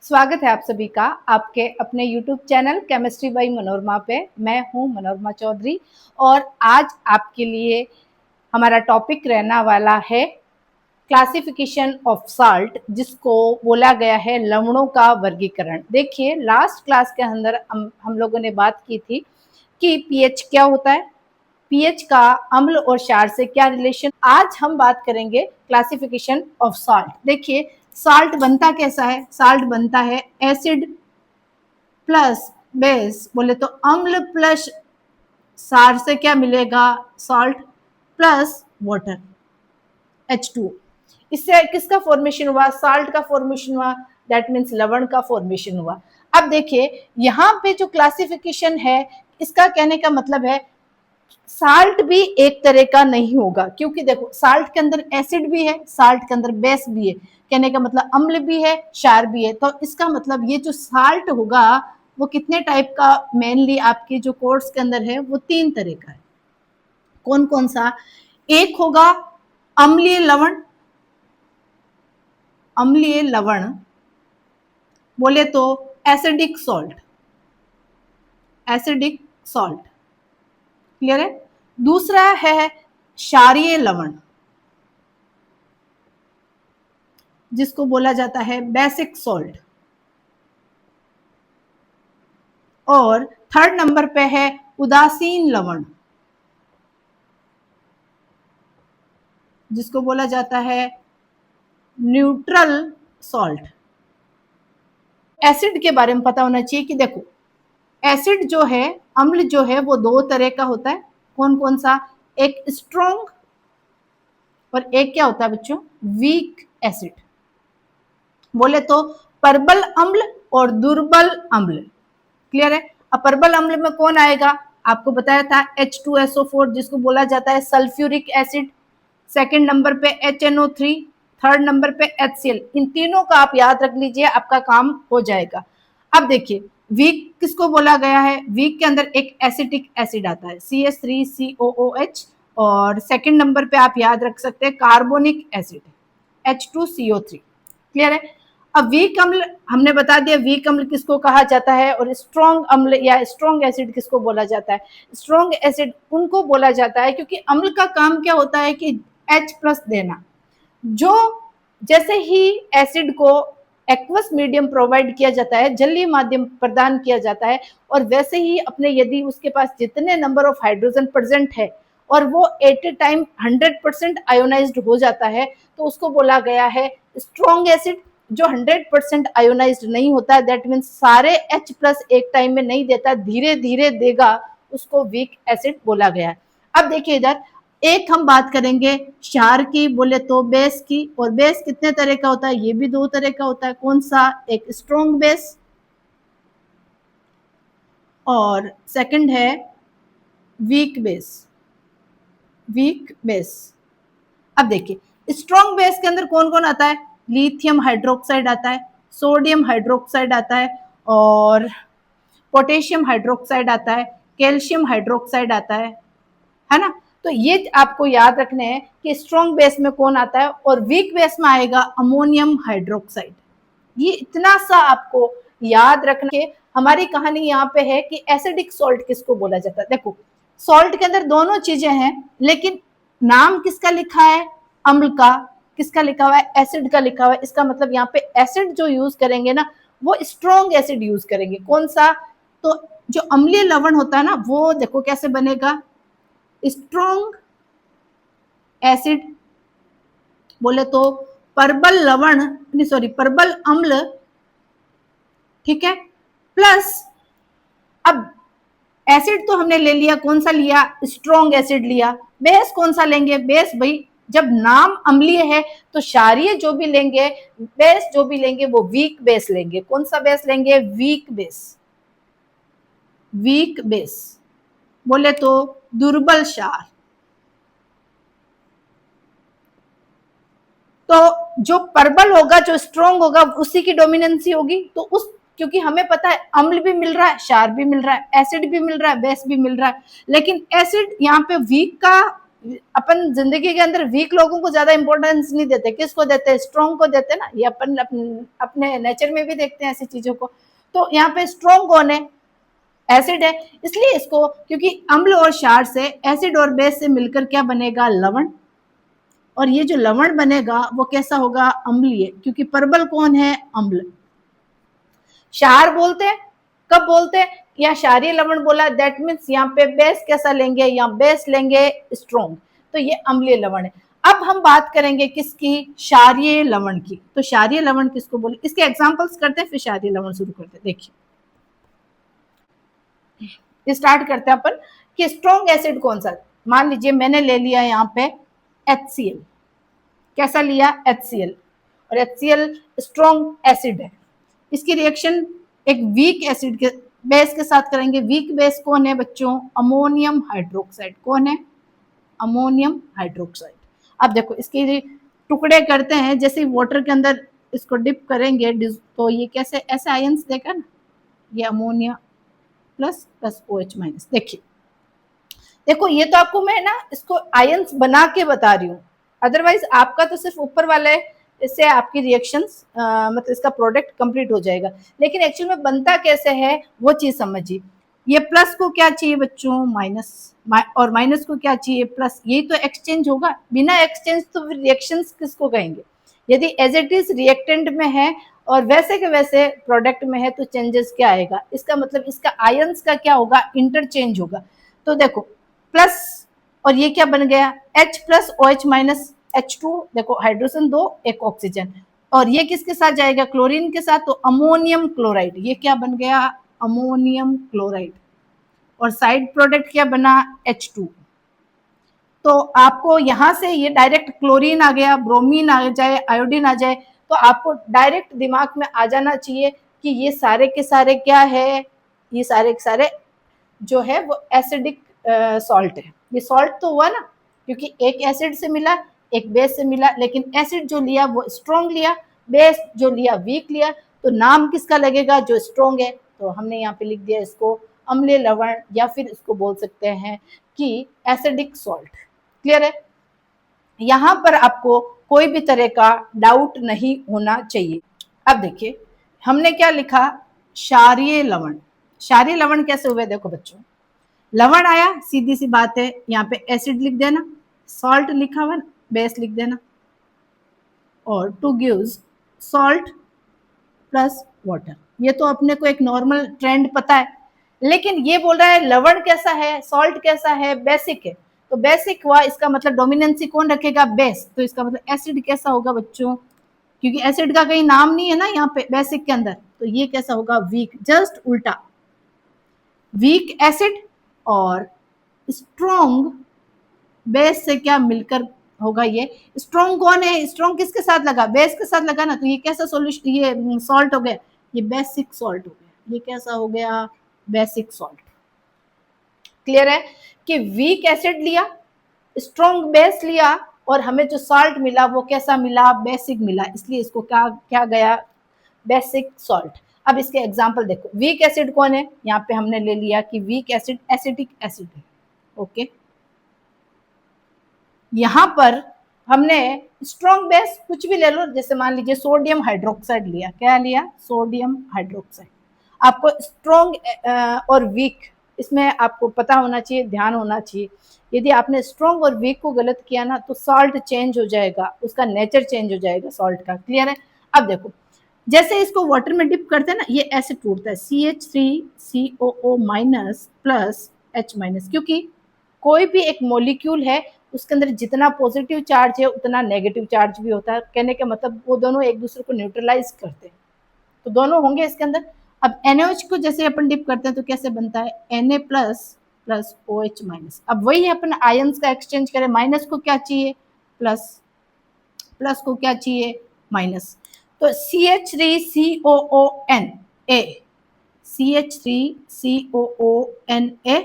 स्वागत है आप सभी का आपके अपने YouTube channel chemistry bye Manorama पे। मैं हूं मनोरमा चौधरी और आज आपके लिए हमारा टॉपिक रहना वाला है क्लासिफिकेशन ऑफ साल्ट, जिसको बोला गया है लवणों का वर्गीकरण। देखिए, लास्ट क्लास के अंदर हम लोगों ने बात की थी कि पीएच क्या होता है, पीएच का अम्ल और क्षार से क्या रिलेशन। आज हम बात करेंगे क्लासिफिकेशन ऑफ साल्ट। देखिए, साल्ट बनता कैसा है? साल्ट बनता है एसिड प्लस बेस, बोले तो अम्ल प्लस क्षार से क्या मिलेगा? Salt plus water H2। इससे किसका फॉर्मेशन हुआ? साल्ट का फॉर्मेशन हुआ, दैट मीन्स लवण का फॉर्मेशन हुआ। अब देखिए, यहाँ पे जो क्लासिफिकेशन है, इसका कहने का मतलब है साल्ट भी एक तरह का नहीं होगा, क्योंकि देखो साल्ट के अंदर एसिड भी है, साल्ट के अंदर बेस भी है। कहने का मतलब अम्ल भी है, क्षार भी है। तो इसका मतलब ये जो साल्ट होगा वो कितने टाइप का, मेनली आपके जो कोर्स के अंदर है वो 3 तरह का है। कौन कौन सा? एक होगा अम्लीय लवण। अम्लीय लवण बोले तो acidic salt, acidic salt. Clear है? दूसरा है क्षारीय लवण, जिसको बोला जाता है बेसिक सॉल्ट। और थर्ड नंबर पे है उदासीन लवण, जिसको बोला जाता है न्यूट्रल सॉल्ट। एसिड के बारे में पता होना चाहिए कि देखो, एसिड जो है, अम्ल जो है वो 2 तरह का होता है। कौन कौन सा? एक स्ट्रॉन्ग और एक क्या होता है बच्चों? Weak acid. बोले तो प्रबल अम्ल और दुर्बल अम्ल। क्लियर है? अब प्रबल अम्ल में कौन आएगा? आपको बताया था H2SO4, जिसको बोला जाता है सल्फ्यूरिक एसिड। सेकंड नंबर पे HNO3, थर्ड नंबर पे HCl। इन तीनों का आप याद रख लीजिए, आपका काम हो जाएगा। अब देखिए, वीक किसको बोला गया है? वीक के अंदर एक एसिटिक एसिड आता है CH3COOH। और सेकंड नंबर पे आप याद रख सकते हैं कार्बोनिक एसिड H2CO3। क्लियर है? अब वीक अम्ल हमने बता दिया, वीक अम्ल किसको कहा जाता है, और स्ट्रॉन्ग अम्ल या स्ट्रॉन्ग एसिड किसको बोला जाता है? स्ट्रॉन्ग एसिड उनको बोला जाता है क्योंकि अम्ल का काम क्या होता है कि H+ देना। जो जैसे ही एसिड को एक्वस मीडियम प्रोवाइड किया जाता है, जलीय माध्यम प्रदान किया जाता है, और वैसे ही अपने यदि उसके पास जितने नंबर ऑफ हाइड्रोजन प्रेजेंट है और वो एट ए टाइम 100% आयोनाइज्ड हो जाता है, तो उसको बोला गया है स्ट्रॉन्ग एसिड। जो 100% आयोनाइज्ड नहीं होता, दैट मीन्स सारे H+ एक टाइम में नहीं देता, धीरे धीरे देगा, उसको वीक एसिड बोला गया है। अब देखिए इधर एक हम बात करेंगे क्षार की, बोले तो बेस की। और बेस कितने तरह का होता है? ये भी 2 तरह का होता है। कौन सा? एक स्ट्रॉन्ग बेस और सेकंड है वीक बेस। Weak base. अब देखिए, स्ट्रॉन्ग बेस के अंदर कौन कौन आता है? लिथियम हाइड्रोक्साइड आता है, सोडियम हाइड्रोक्साइड आता है, और पोटेशियम हाइड्रोक्साइड आता है, कैल्शियम हाइड्रोक्साइड आता है ना? तो ये आपको याद रखने हैं कि स्ट्रॉन्ग बेस में कौन आता है, और वीक बेस में आएगा अमोनियम हाइड्रोक्साइड। ये इतना सा आपको याद रखना के हमारी कहानी यहाँ पे है कि एसिडिक सॉल्ट किसको बोला जाता है। देखो, सॉल्ट के अंदर दोनों चीजें हैं, लेकिन नाम किसका लिखा है? अम्ल का। किसका लिखा हुआ है? एसिड का लिखा हुआ है। इसका मतलब यहाँ पे एसिड जो यूज करेंगे ना, वो स्ट्रॉन्ग एसिड यूज करेंगे। कौन सा? तो जो अम्लीय लवण होता है ना, वो देखो कैसे बनेगा, स्ट्रॉन्ग एसिड। बोले तो प्रबल लवण, सॉरी प्रबल अम्ल, ठीक है, प्लस अब एसिड तो हमने ले लिया, कौन सा लिया? स्ट्रॉन्ग एसिड लिया। बेस कौन सा लेंगे? बेस भाई जब नाम अम्लीय है तो क्षारीय जो भी लेंगे, बेस जो भी लेंगे, वो वीक बेस लेंगे। कौन सा बेस लेंगे? Weak base. वीक बेस बोले तो दुर्बल क्षार। तो जो प्रबल होगा, जो स्ट्रॉन्ग होगा, उसी की डोमिनेंसी होगी। तो उस, क्योंकि हमें पता है अम्ल भी मिल रहा है, क्षार भी मिल रहा है, एसिड भी मिल रहा है, बेस भी मिल रहा है, लेकिन एसिड यहाँ पे वीक का अपन जिंदगी के अंदर वीक लोगों को ज्यादा इंपॉर्टेंस नहीं देते, किसको देते हैं, स्ट्रॉन्ग को देते हैं ना, ये अपन अपने नेचर में भी देखते हैं ऐसी चीजों को। तो यहाँ पे स्ट्रॉन्ग कौन है, एसिड है, इसलिए इसको, क्योंकि अम्ल और क्षार से, एसिड और बेस से मिलकर क्या बनेगा, लवण। और ये जो लवण बनेगा वो कैसा होगा, अम्लीय, क्योंकि परबल कौन है, अम्ल। क्षार बोलते हैं, कब बोलते हैं, या क्षारीय लवण बोला, दैट मीन्स यहाँ पे बेस कैसा लेंगे, या बेस लेंगे स्ट्रॉन्ग, तो ये अम्लीय लवण है। अब हम बात करेंगे किसकी, क्षारीय लवण की। तो क्षारीय लवण किसको बोले, इसके एग्जांपल्स करते हैं, फिर क्षारीय लवण शुरू करते हैं। देखिए स्टार्ट करते हैं अपन कि स्ट्रॉन्ग एसिड कौन सा। मान लीजिए मैंने ले लिया यहाँ पे HCl, कैसा लिया, HCl, और HCl स्ट्रॉन्ग एसिड है। इसकी रिएक्शन एक वीक एसिड के बेस के साथ करेंगे। वीक बेस कौन है बच्चों, अमोनियम हाइड्रोक्साइड। कौन है, अमोनियम हाइड्रोक्साइड। अब देखो इसके टुकड़े करते हैं, जैसे वाटर के अंदर इसको डिप करेंगे तो ये कैसे, ऐसे आयंस देखा ना, ये ammonia plus plus OH minus. देखिए देखो ये तो आपको मैं ना इसको आयंस बना के बता रही हूँ, अदरवाइज आपका तो सिर्फ ऊपर वाला है, इससे आपकी रिएक्शंस मतलब इसका प्रोडक्ट कंप्लीट हो जाएगा, लेकिन एक्चुअल में बनता कैसे है वो चीज समझिए। ये प्लस को क्या चाहिए बच्चों, माइनस, और माइनस को क्या चाहिए, प्लस। यही तो एक्सचेंज होगा, बिना एक्सचेंज तो रिएक्शंस किसको कहेंगे। यदि एज इट इज रिएक्टेंट में है और वैसे के वैसे प्रोडक्ट में है तो चेंजेस क्या आएगा, इसका मतलब इसका आयंस का क्या होगा, इंटरचेंज होगा। तो देखो प्लस, और ये क्या बन गया, H plus OH minus H2, देखो हाइड्रोजन 2 एक ऑक्सीजन, और ये किसके साथ जाएगा, क्लोरीन के साथ, तो अमोनियम क्लोराइड, ये क्या बन गया, अमोनियम क्लोराइड। और साइड प्रोडक्ट क्या बना, H2। तो आपको यहां से ये डायरेक्ट क्लोरीन आ गया, ब्रोमीन आ जाए, आयोडीन आ जाए, तो आपको डायरेक्ट दिमाग में आ जाना चाहिए कि ये सारे के सारे क्या है, ये सारे के सारे जो है वो एसिडिक सॉल्ट है। ये सॉल्ट तो हुआ ना, क्योंकि एक एसिड से मिला, एक बेस से मिला, लेकिन एसिड जो लिया वो स्ट्रॉन्ग लिया, बेस जो लिया वीक लिया, तो नाम किसका लगेगा, जो स्ट्रॉन्ग है। तो हमने यहाँ पे लिख दिया इसको अम्लीय लवण, या फिर इसको बोल सकते हैं कि एसिडिक सॉल्ट। क्लियर है, यहां पर आपको कोई भी तरह का डाउट नहीं होना चाहिए। अब देखिए हमने क्या लिखा, क्षारीय लवण। क्षारीय लवण कैसे हुए, देखो बच्चों, लवण आया, सीधी सी बात है, यहाँ पे एसिड लिख देना, सॉल्ट लिखा हुआ, बेस लिख देना, और two gives salt plus water. ये तो अपने को एक नॉर्मल ट्रेंड पता है, लेकिन ये बोल रहा है लवण कैसा है, सॉल्ट कैसा है, बेसिक है। तो बेसिक हुआ, इसका मतलब डोमिनेंसी कौन रखेगा, बेस। तो इसका मतलब एसिड कैसा होगा बच्चों, क्योंकि एसिड का कहीं नाम नहीं है ना यहाँ पे बेसिक के अंदर, तो ये कैसा होगा, वीक, जस्ट उल्टा। वीक एसिड और स्ट्रॉन्ग बेस से क्या मिलकर होगा, ये स्ट्रॉन्ग कौन है, स्ट्रॉन्ग किसके साथ लगा, बेस के साथ लगा ना, तो ये कैसा सोल्यूशन, ये सॉल्ट हो गया, ये बेसिक सॉल्ट हो गया। ये कैसा हो गया, बेसिक सॉल्ट। क्लियर है कि वीक एसिड लिया, स्ट्रॉन्ग बेस लिया, और हमें जो सॉल्ट मिला वो कैसा मिला, बेसिक मिला, इसलिए इसको क्या क्या गया, बेसिक सॉल्ट। अब इसके एग्जांपल देखो, वीक एसिड कौन है, यहाँ पे हमने ले लिया कि वीक एसिड एसिटिक एसिड है। ओके, यहां पर हमने स्ट्रॉन्ग बेस कुछ भी ले लो, जैसे मान लीजिए सोडियम हाइड्रोक्साइड लिया, क्या लिया, सोडियम हाइड्रोक्साइड। आपको स्ट्रॉन्ग और वीक, इसमें आपको पता होना चाहिए, ध्यान होना चाहिए। यदि आपने स्ट्रॉन्ग और वीक को गलत किया ना तो सॉल्ट चेंज हो जाएगा, उसका नेचर चेंज हो जाएगा सॉल्ट का। क्लियर है, अब देखो जैसे इसको वाटर में डिप करते हैं ना, ये ऐसे टूटता है, CH3COO minus plus H minus, क्योंकि कोई भी एक मॉलिक्यूल है उसके अंदर जितना पॉजिटिव चार्ज है उतना नेगेटिव चार्ज भी होता है। कहने का मतलब वो दोनों एक दूसरे को न्यूट्रलाइज करते हैं, तो दोनों होंगे इसके अंदर। अब NaOH को जैसे अपन डिप करते हैं तो कैसे बनता है, Na plus plus OH minus. अब वही अपन आयंस का एक्सचेंज करें, माइनस को क्या चाहिए, प्लस, प्लस को क्या चाहिए, माइनस। तो CH3COON A, CH3COON A,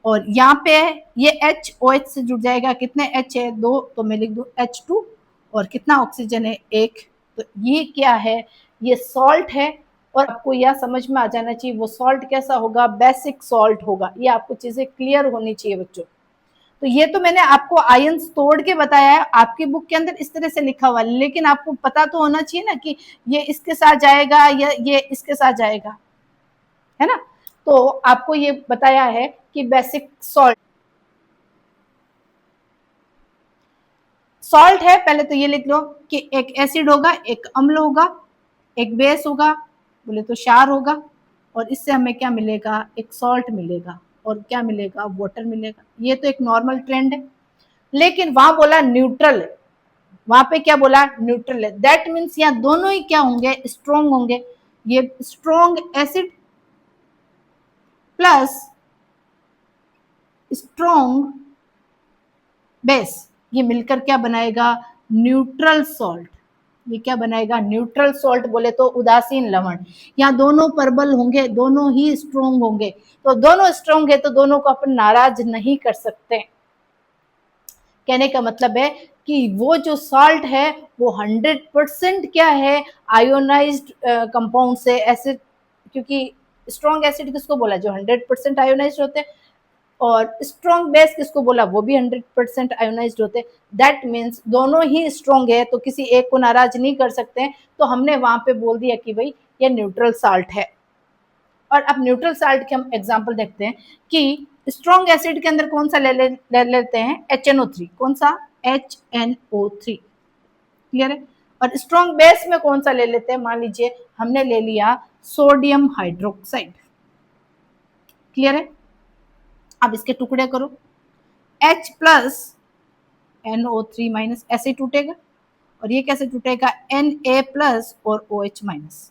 और यहाँ पे ये H OH से जुड़ जाएगा, कितने H है, 2, तो मैं लिख दूं H2, और कितना ऑक्सीजन है, 1। तो ये क्या है, ये सॉल्ट है, और आपको यह समझ में आ जाना चाहिए वो सॉल्ट कैसा होगा, बेसिक सॉल्ट होगा। ये आपको चीजें क्लियर होनी चाहिए बच्चों। तो ये तो मैंने आपको आयंस तोड़ के बताया है, आपकी बुक के अंदर इस तरह से लिखा हुआ, लेकिन आपको पता तो होना चाहिए ना कि ये इसके साथ जाएगा या ये इसके साथ जाएगा, है ना। तो आपको ये बताया है कि बेसिक सॉल्ट, सॉल्ट है, पहले तो ये लिख लो कि एक एसिड होगा, एक अम्ल होगा, एक बेस होगा, बोले तो क्षार होगा, और इससे हमें क्या मिलेगा, एक सॉल्ट मिलेगा, और क्या मिलेगा, वाटर मिलेगा। ये तो एक नॉर्मल ट्रेंड है, लेकिन वहां बोला न्यूट्रल है, वहां पे क्या बोला, न्यूट्रल है। दैट मीन्स यहाँ दोनों ही क्या होंगे, स्ट्रॉन्ग होंगे। ये strong acid plus strong base, ये मिलकर क्या बनाएगा, न्यूट्रल सॉल्ट। ये क्या बनाएगा, न्यूट्रल सॉल्ट, बोले तो उदासीन लवण। यहाँ दोनों प्रबल होंगे, दोनों ही स्ट्रॉन्ग होंगे, तो दोनों स्ट्रॉन्ग है तो दोनों को अपन नाराज नहीं कर सकते। कहने का मतलब है कि वो जो सॉल्ट है वो 100% क्या है, आयोनाइज्ड कंपाउंड से एसिड, क्योंकि स्ट्रॉन्ग एसिड किसको बोला, जो 100% आयोनाइज्ड होते हैं, और स्ट्रॉन्ग बेस किसको बोला, वो भी 100% आयोनाइज्ड होते हैं। दैट मीन्स दोनों ही स्ट्रॉन्ग है, तो किसी एक को नाराज नहीं कर सकते हैं, तो हमने वहां पे बोल दिया कि भाई ये न्यूट्रल साल्ट है। और अब न्यूट्रल साल्ट के हम एग्जांपल देखते हैं कि स्ट्रॉन्ग एसिड के अंदर कौन सा ले लेते हैं, HNO3, कौन सा, HNO3, क्लियर है। और स्ट्रॉन्ग बेस में कौन सा ले लेते हैं, मान लीजिए हमने ले लिया सोडियम हाइड्रोक्साइड, क्लियर है। अब इसके टुकड़े करो, H प्लस NO3 माइनस, ऐसे टूटेगा, और ये कैसे टूटेगा, Na प्लस और OH माइनस।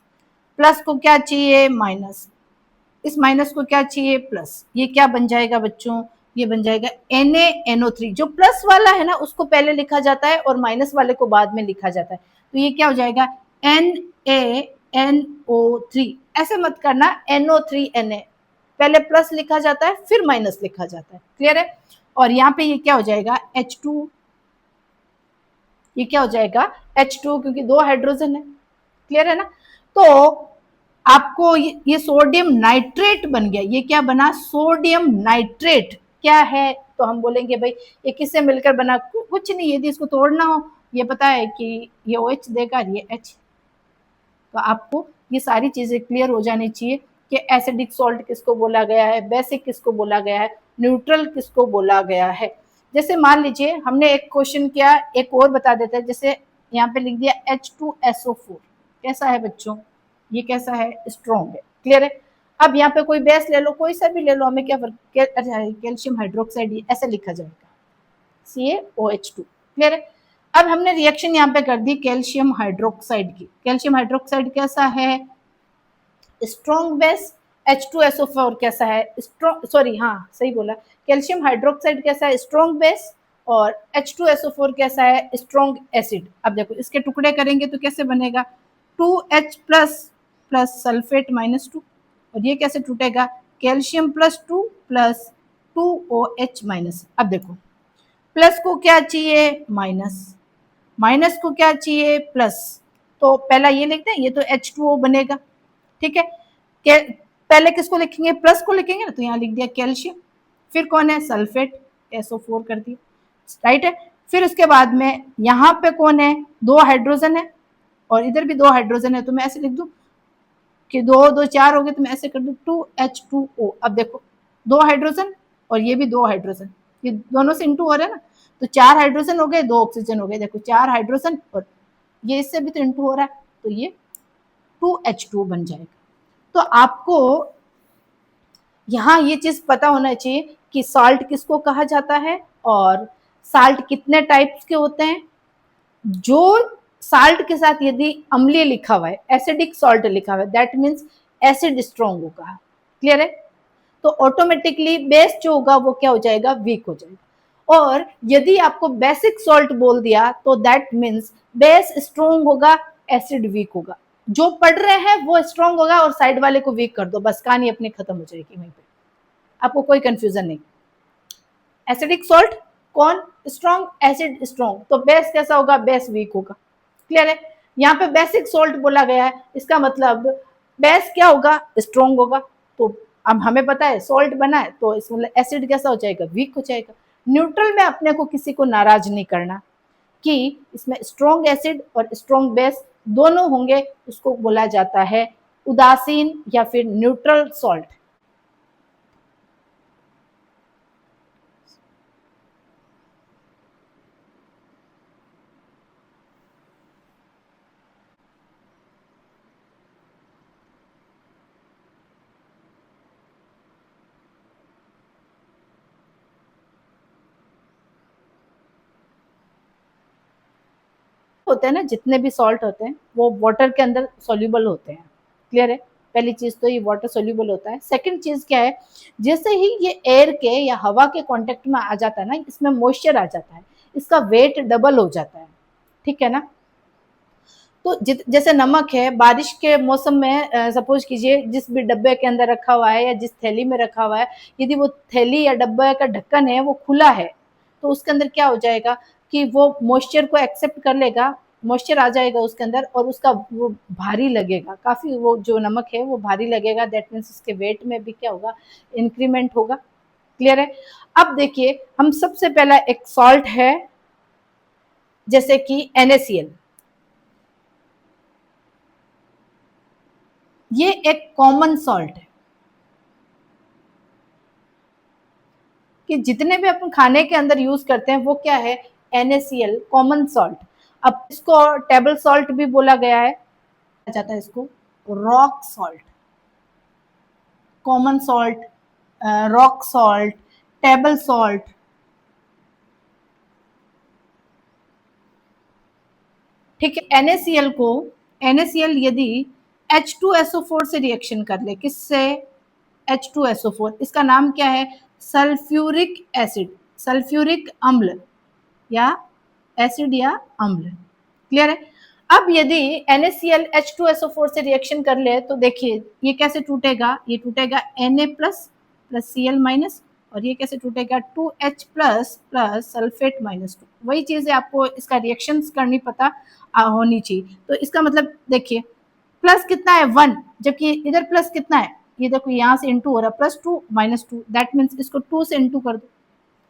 प्लस को क्या चाहिए, माइनस, इस माइनस को क्या चाहिए, प्लस। ये क्या बन जाएगा बच्चों, ये बन जाएगा NaNO3। जो प्लस वाला है ना उसको पहले लिखा जाता है और माइनस वाले को बाद में लिखा जाता है, तो ये क्या हो जाएगा, NaNO3। ऐसे मत करना, NO3Na, पहले प्लस लिखा जाता है फिर माइनस लिखा जाता है, क्लियर है। और यहाँ पे ये क्या हो जाएगा, H2, ये क्या हो जाएगा, H2, क्योंकि दो हाइड्रोजन है, क्लियर है ना। तो आपको ये सोडियम नाइट्रेट बन गया, ये क्या बना, सोडियम नाइट्रेट। क्या है, तो हम बोलेंगे भाई ये किससे मिलकर बना, कुछ नहीं, यदि इसको तोड़ना हो, ये पता है कि ये OH देगा, ये H। तो आपको ये सारी चीजें क्लियर हो जानी चाहिए कि एसिडिक सॉल्ट किसको बोला गया है, बेसिक किसको बोला गया है, न्यूट्रल किसको बोला गया है। जैसे मान लीजिए हमने एक क्वेश्चन किया, एक और बता देते हैं, जैसे यहाँ पे लिख दिया H2SO4, कैसा है बच्चों, ये कैसा है, स्ट्रॉन्ग है, क्लियर है। अब यहाँ पे कोई बेस ले लो, कोई सा भी ले लो, हमें क्या फर्क, कैल्शियम हाइड्रोक्साइड, ऐसे लिखा जाएगा, CaOH2, क्लियर है। अब हमने रिएक्शन यहाँ पे कर दी कैल्शियम हाइड्रोक्साइड की। कैल्शियम हाइड्रोक्साइड कैसा है, स्ट्रॉन्ग बेस। H2SO4 कैसा है, स्ट्रॉन्ग, सॉरी हाँ सही बोला, कैल्शियम हाइड्रोक्साइड कैसा है, स्ट्रॉन्ग बेस, और H2SO4 कैसा है, स्ट्रॉन्ग एसिड। अब देखो इसके टुकड़े करेंगे तो कैसे बनेगा, 2H plus plus sulphate minus 2, और ये कैसे टूटेगा, calcium plus 2 plus 2OH minus. अब देखो प्लस को क्या चाहिए, माइनस, माइनस को क्या चाहिए, प्लस, तो पहला ये लिखते हैं, ये तो H2O बनेगा, ठीक है। पहले किसको लिखेंगे, प्लस को लिखेंगे ना, तो यहाँ लिख दिया कैल्शियम, फिर कौन है, सल्फेट, SO4 कर दिया, राइट है। फिर उसके बाद में यहाँ पे कौन है, दो हाइड्रोजन है, और इधर भी दो हाइड्रोजन है, तो मैं ऐसे लिख दूं कि दो दो चार हो गए, तो मैं ऐसे कर दूं 2H2O। अब देखो दो हाइड्रोजन और ये भी दो हाइड्रोजन, ये दोनों से इंटू हो रहा है ना, तो चार हाइड्रोजन हो गए, दो ऑक्सीजन हो गए, देखो चार हाइड्रोजन, और ये इससे भी तो इंटू हो रहा है, तो ये 2H2 बन जाएगा। तो आपको यहाँ ये चीज पता होना चाहिए कि साल्ट किसको कहा जाता है, और साल्ट कितने टाइप्स के होते हैं। जो साल्ट के साथ यदि अम्लीय लिखा हुआ है, एसिडिक सॉल्ट लिखा हुआ है, दैट मीन्स एसिड स्ट्रॉन्ग होगा, क्लियर है। तो ऑटोमेटिकली बेस जो होगा वो क्या हो जाएगा, वीक हो जाएगा। और यदि आपको बेसिक सॉल्ट बोल दिया तो दैट मीन्स बेस स्ट्रॉन्ग होगा, एसिड वीक होगा। जो पढ़ रहे हैं वो स्ट्रॉन्ग होगा और साइड वाले को वीक कर दो, बस कहानी अपनी खत्म हो जाएगी वहीं पे, आपको कोई कंफ्यूजन नहीं। एसिडिक सॉल्ट कौन, स्ट्रॉन्ग, एसिड स्ट्रॉन्ग, तो बेस कैसा होगा, बेस वीक होगा, क्लियर है। यहाँ पे बेसिक सॉल्ट बोला गया है, इसका मतलब बेस क्या होगा, स्ट्रॉन्ग होगा। तो अब हमें पता है सॉल्ट बना है, तो इसमें एसिड कैसा हो जाएगा, वीक हो जाएगा। न्यूट्रल में अपने को किसी को नाराज नहीं करना कि इसमें स्ट्रॉन्ग एसिड और स्ट्रॉन्ग बेस दोनों होंगे, उसको बोला जाता है उदासीन या फिर न्यूट्रल सॉल्ट। होते हैं ना, जितने भी सॉल्ट होते हैं वो वाटर के अंदर सोल्यूबल होते हैं। क्लियर है? पहली चीज तो ये वाटर सोल्यूबल होता है। सेकंड चीज क्या है, जैसे ही ये एयर के या हवा के कांटेक्ट में आ जाता है ना, इसमें मॉइस्चर आ जाता है, इसका वेट डबल हो जाता है। ठीक है ना? तो जैसे नमक है, बारिश के मौसम में सपोज कीजिए जिस भी डब्बे के अंदर रखा हुआ है या जिस थैली में रखा हुआ है, यदि वो थैली या डब्बे का ढक्कन है वो खुला है, तो उसके अंदर क्या हो जाएगा कि वो मॉइस्चर को एक्सेप्ट कर लेगा, मॉइस्चर आ जाएगा उसके अंदर और उसका वो भारी लगेगा काफी, वो जो नमक है वो भारी लगेगा। दैट मीन्स उसके वेट में भी क्या होगा, इंक्रीमेंट होगा। क्लियर है? अब देखिए, हम सबसे पहला एक सॉल्ट है जैसे कि NaCl, ये एक कॉमन सॉल्ट है कि जितने भी अपन खाने के अंदर यूज करते हैं वो क्या है, NaCl कॉमन सॉल्ट। अब इसको टेबल सॉल्ट भी बोला गया है, जाता है इसको rock salt, common salt, rock salt, table salt. ठीक है? NaCl को, NaCl यदि H2SO4 से रिएक्शन कर ले, किससे, H2SO4, इसका नाम क्या है, सल्फ्यूरिक एसिड, सल्फ्यूरिक अम्ल या एसिड या अम्ल। क्लियर है? अब यदि NaCl H2SO4 से रिएक्शन कर ले तो देखिए ये कैसे टूटेगा, ये टूटेगा Na plus plus Cl minus, और ये कैसे टूटेगा 2H plus plus sulphate minus 2। वही चीज है, आपको इसका रिएक्शंस करनी पता होनी चाहिए। तो इसका मतलब देखिए, प्लस कितना है 1, जबकि इधर प्लस कितना है, ये देखो यहाँ से इंटू हो रहा है, +2 - 2, दैट मीन्स इसको 2 से इंटू कर दो,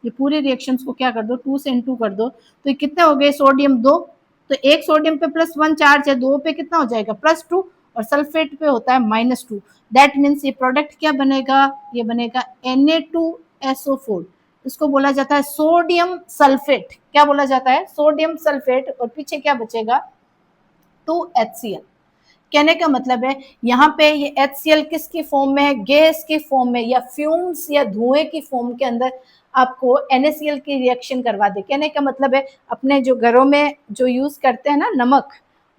ये पूरे रिएक्शंस को क्या कर दो, 2 से इंटू कर दो, तो ये कितने हो गए, सोडियम 2, तो एक सोडियम पे +1 चार्ज है, 2 पे कितना हो जाएगा +2, और सल्फेट पे होता है -2। दैट मीन्स ये प्रोडक्ट क्या बनेगा, ये बनेगा Na2SO4, इसको बोला जाता है सोडियम सल्फेट। क्या बोला जाता है, सोडियम सल्फेट, और पीछे क्या बचेगा, 2HCl। कहने का मतलब है यहाँ पे ये HCl किसकी फॉर्म में है, गैस की फॉर्म में या फ्यूम्स या धुएं की फॉर्म के अंदर आपको NaCl की रिएक्शन करवा दे। कहने का मतलब है अपने जो घरों में जो यूज करते हैं ना नमक,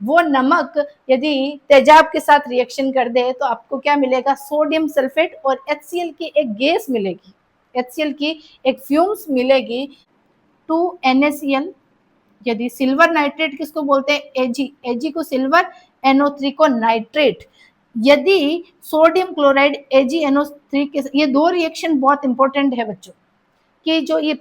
वो नमक यदि तेजाब के साथ रिएक्शन कर दे तो आपको क्या मिलेगा, सोडियम सल्फेट और HCl की एक गैस मिलेगी, HCl की एक फ्यूम्स मिलेगी। 2NaCl, यदि सिल्वर नाइट्रेट किसको बोलते हैं, Ag को सिल्वर, NO3 को नाइट्रेट। यदि सोडियम क्लोराइड AgNO3 के, ये दो रिएक्शन बहुत इंपॉर्टेंट है बच्चों, कि जो ये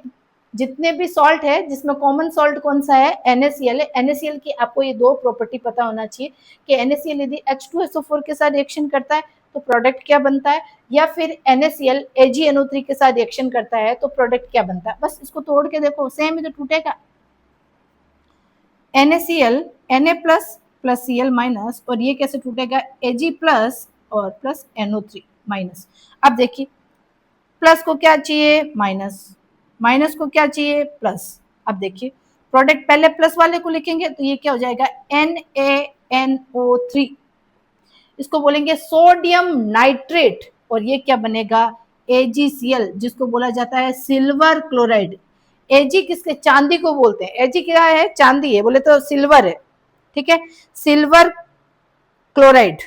जितने भी सॉल्ट है जिसमें कॉमन सॉल्ट कौन सा है, NaCl है। NaCl की आपको ये दो प्रॉपर्टी पता होना चाहिए कि NaCl यदि H2SO4 के साथ रिएक्शन करता है तो प्रोडक्ट क्या बनता है, या फिर NaCl AgNO3 के साथ रिएक्शन करता है तो प्रोडक्ट क्या बनता है। बस इसको तोड़ के देखो, सेम ही तो टूटेगा। NaCl, Na plus plus Cl minus, और ये कैसे टूटेगा, Ag प्लस और प्लस NO3 माइनस। अब देखिए, प्लस को क्या चाहिए, माइनस, माइनस को क्या चाहिए, प्लस। अब देखिए प्रोडक्ट पहले प्लस वाले को लिखेंगे तो ये क्या हो जाएगा, NaNO3, इसको बोलेंगे सोडियम नाइट्रेट, और ये क्या बनेगा, AgCl, जिसको बोला जाता है सिल्वर क्लोराइड। Ag किसके, चांदी को बोलते हैं, Ag क्या है, चांदी है, बोले तो सिल्वर है। ठीक है, सिल्वर क्लोराइड।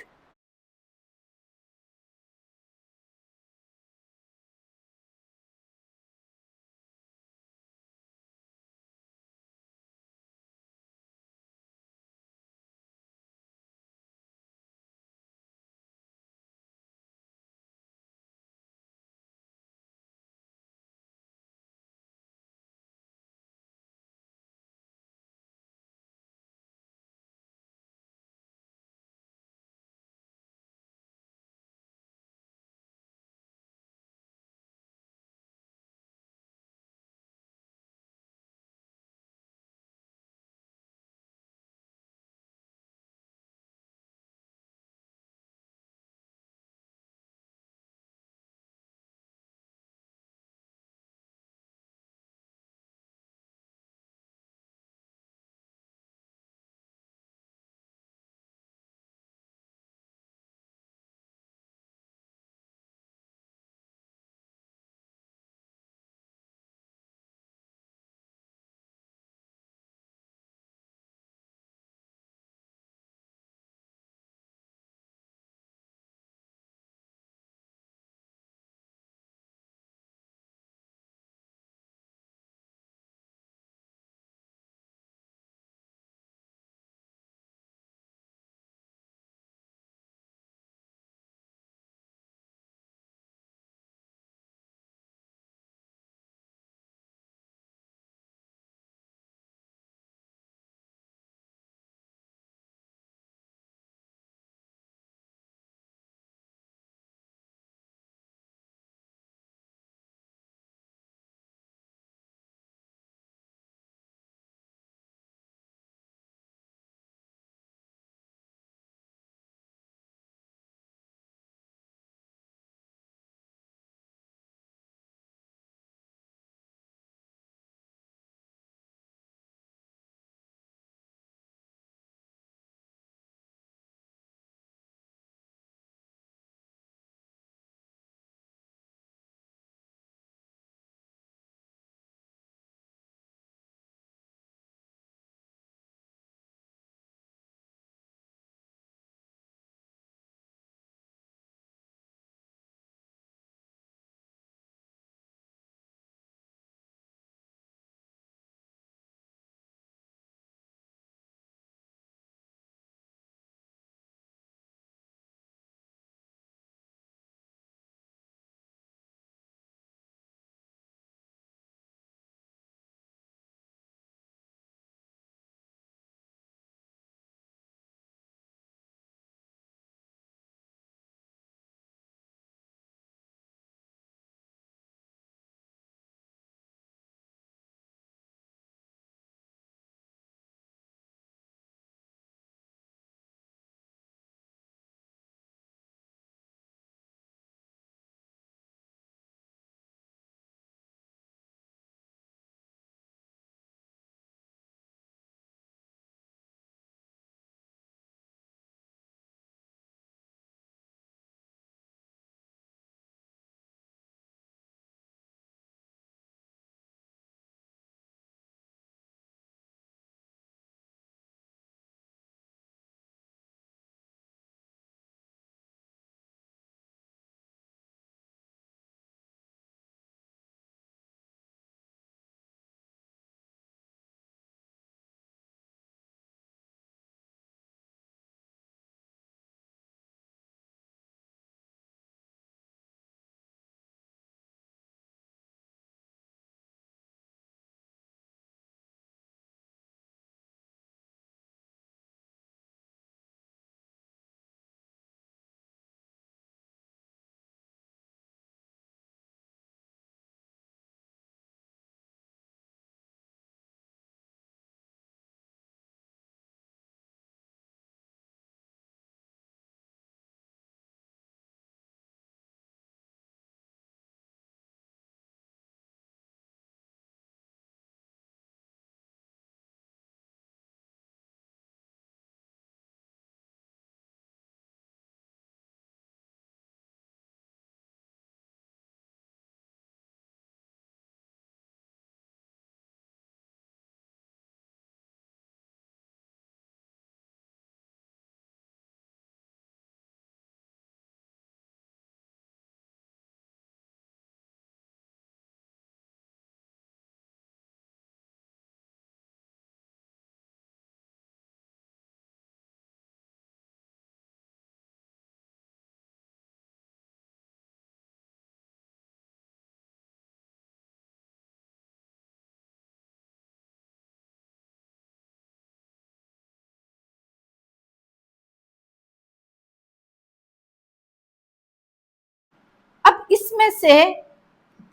अब इसमें से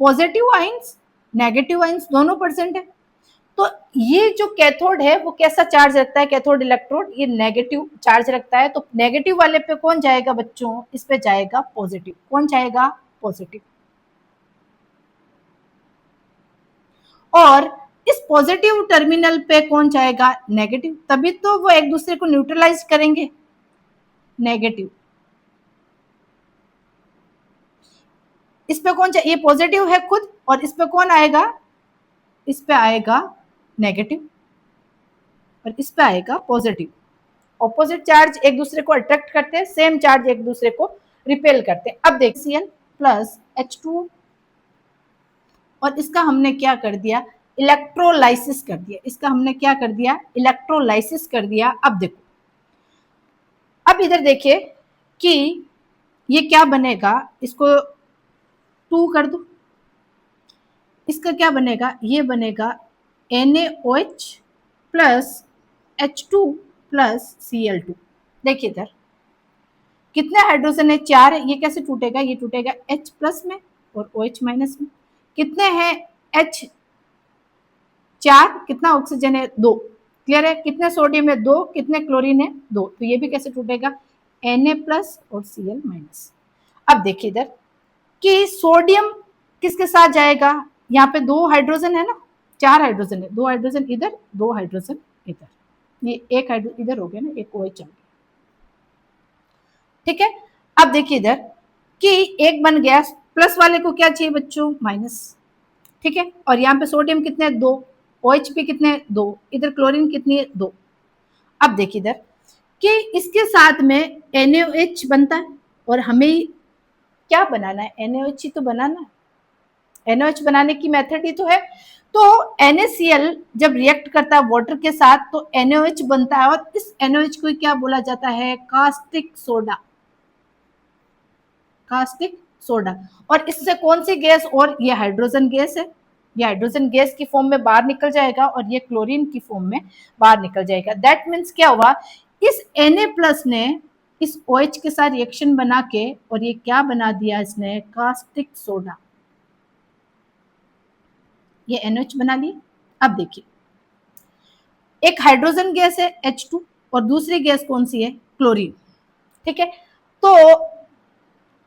पॉजिटिव आइंस नेगेटिव आइंस दोनों प्रेजेंट है, तो ये जो कैथोड है वो कैसा चार्ज रखता है, कैथोड इलेक्ट्रोड ये नेगेटिव चार्ज रखता है, तो नेगेटिव वाले पे कौन जाएगा बच्चों, इस पे जाएगा पॉजिटिव। कौन जाएगा, पॉजिटिव। और इस पॉजिटिव टर्मिनल पे कौन जाएगा, नेगेटिव, तभी तो वो एक दूसरे को न्यूट्रलाइज करेंगे, नेगेटिव। इस पे कौन जाए, ये पॉजिटिव है खुद, और इस पे कौन आएगा, इस पे आएगा नेगेटिव और इस पे आएगा पॉजिटिव। ऑपोजिट चार्ज एक दूसरे को अट्रैक्ट करते हैं, सेम चार्ज एक दूसरे को रिपेल करते हैं। अब देख Cl प्लस H2 और इसका हमने क्या कर दिया, इलेक्ट्रोलाइसिस कर दिया, इसका हमने क्या कर दिया, इलेक्ट्रोलाइसिस कर दिया। अब देखो, अब इधर देखिए कि ये क्या बनेगा, इसको 2 कर दो, इसका क्या बनेगा, ये बनेगा NaOH plus H2 plus Cl2। देखिए इधर कितने हाइड्रोजन है, 4 है, ये कैसे टूटेगा, ये टूटेगा H प्लस में और OH माइनस में। कितने हैं, H 4, कितना ऑक्सीजन है, 2। क्लियर है, कितने सोडियम है, 2, कितने क्लोरीन है, 2, तो ये भी कैसे टूटेगा, Na प्लस और Cl माइनस। अब देखिए इधर कि सोडियम किसके साथ जाएगा, यहाँ पे 2 हाइड्रोजन है ना, 4 हाइड्रोजन है, 2 हाइड्रोजन इधर, 2 हाइड्रोजन इधर, ये एक हाइड्रोजन इधर हो गया ना, एक OH आ गया। ठीक है, अब देखिए इधर कि एक बन गया, प्लस वाले को क्या चाहिए बच्चों, माइनस। ठीक है, और यहाँ पे सोडियम कितने, 2, OH भी कितने, 2, इधर क्लोरीन कितनी है, 2। अब देखिए इधर कि इसके साथ में NaOH बनता है और हमें क्या बनाना है, NaOH ही तो बनाना है, NaOH बनाने की मेथड ही तो है। तो NaCl जब रिएक्ट करता है वाटर के साथ तो NaOH बनता है, और इस NaOH को क्या बोला जाता है, कास्टिक सोडा, कास्टिक सोडा। और इससे कौन सी गैस, और ये हाइड्रोजन गैस है, ये हाइड्रोजन गैस की फॉर्म में बाहर निकल जाएगा और ये क्लोरीन की फॉर्म में बाहर निकल जाएगा। दैट मीन्स क्या हुआ, इस Na+ ने इस OH के साथ रिएक्शन बना के और ये क्या बना दिया इसने, कास्टिक सोडा, ये NH बना लिया। अब देखिए एक हाइड्रोजन गैस है H2 और दूसरी गैस कौन सी है, क्लोरीन। ठीक है, तो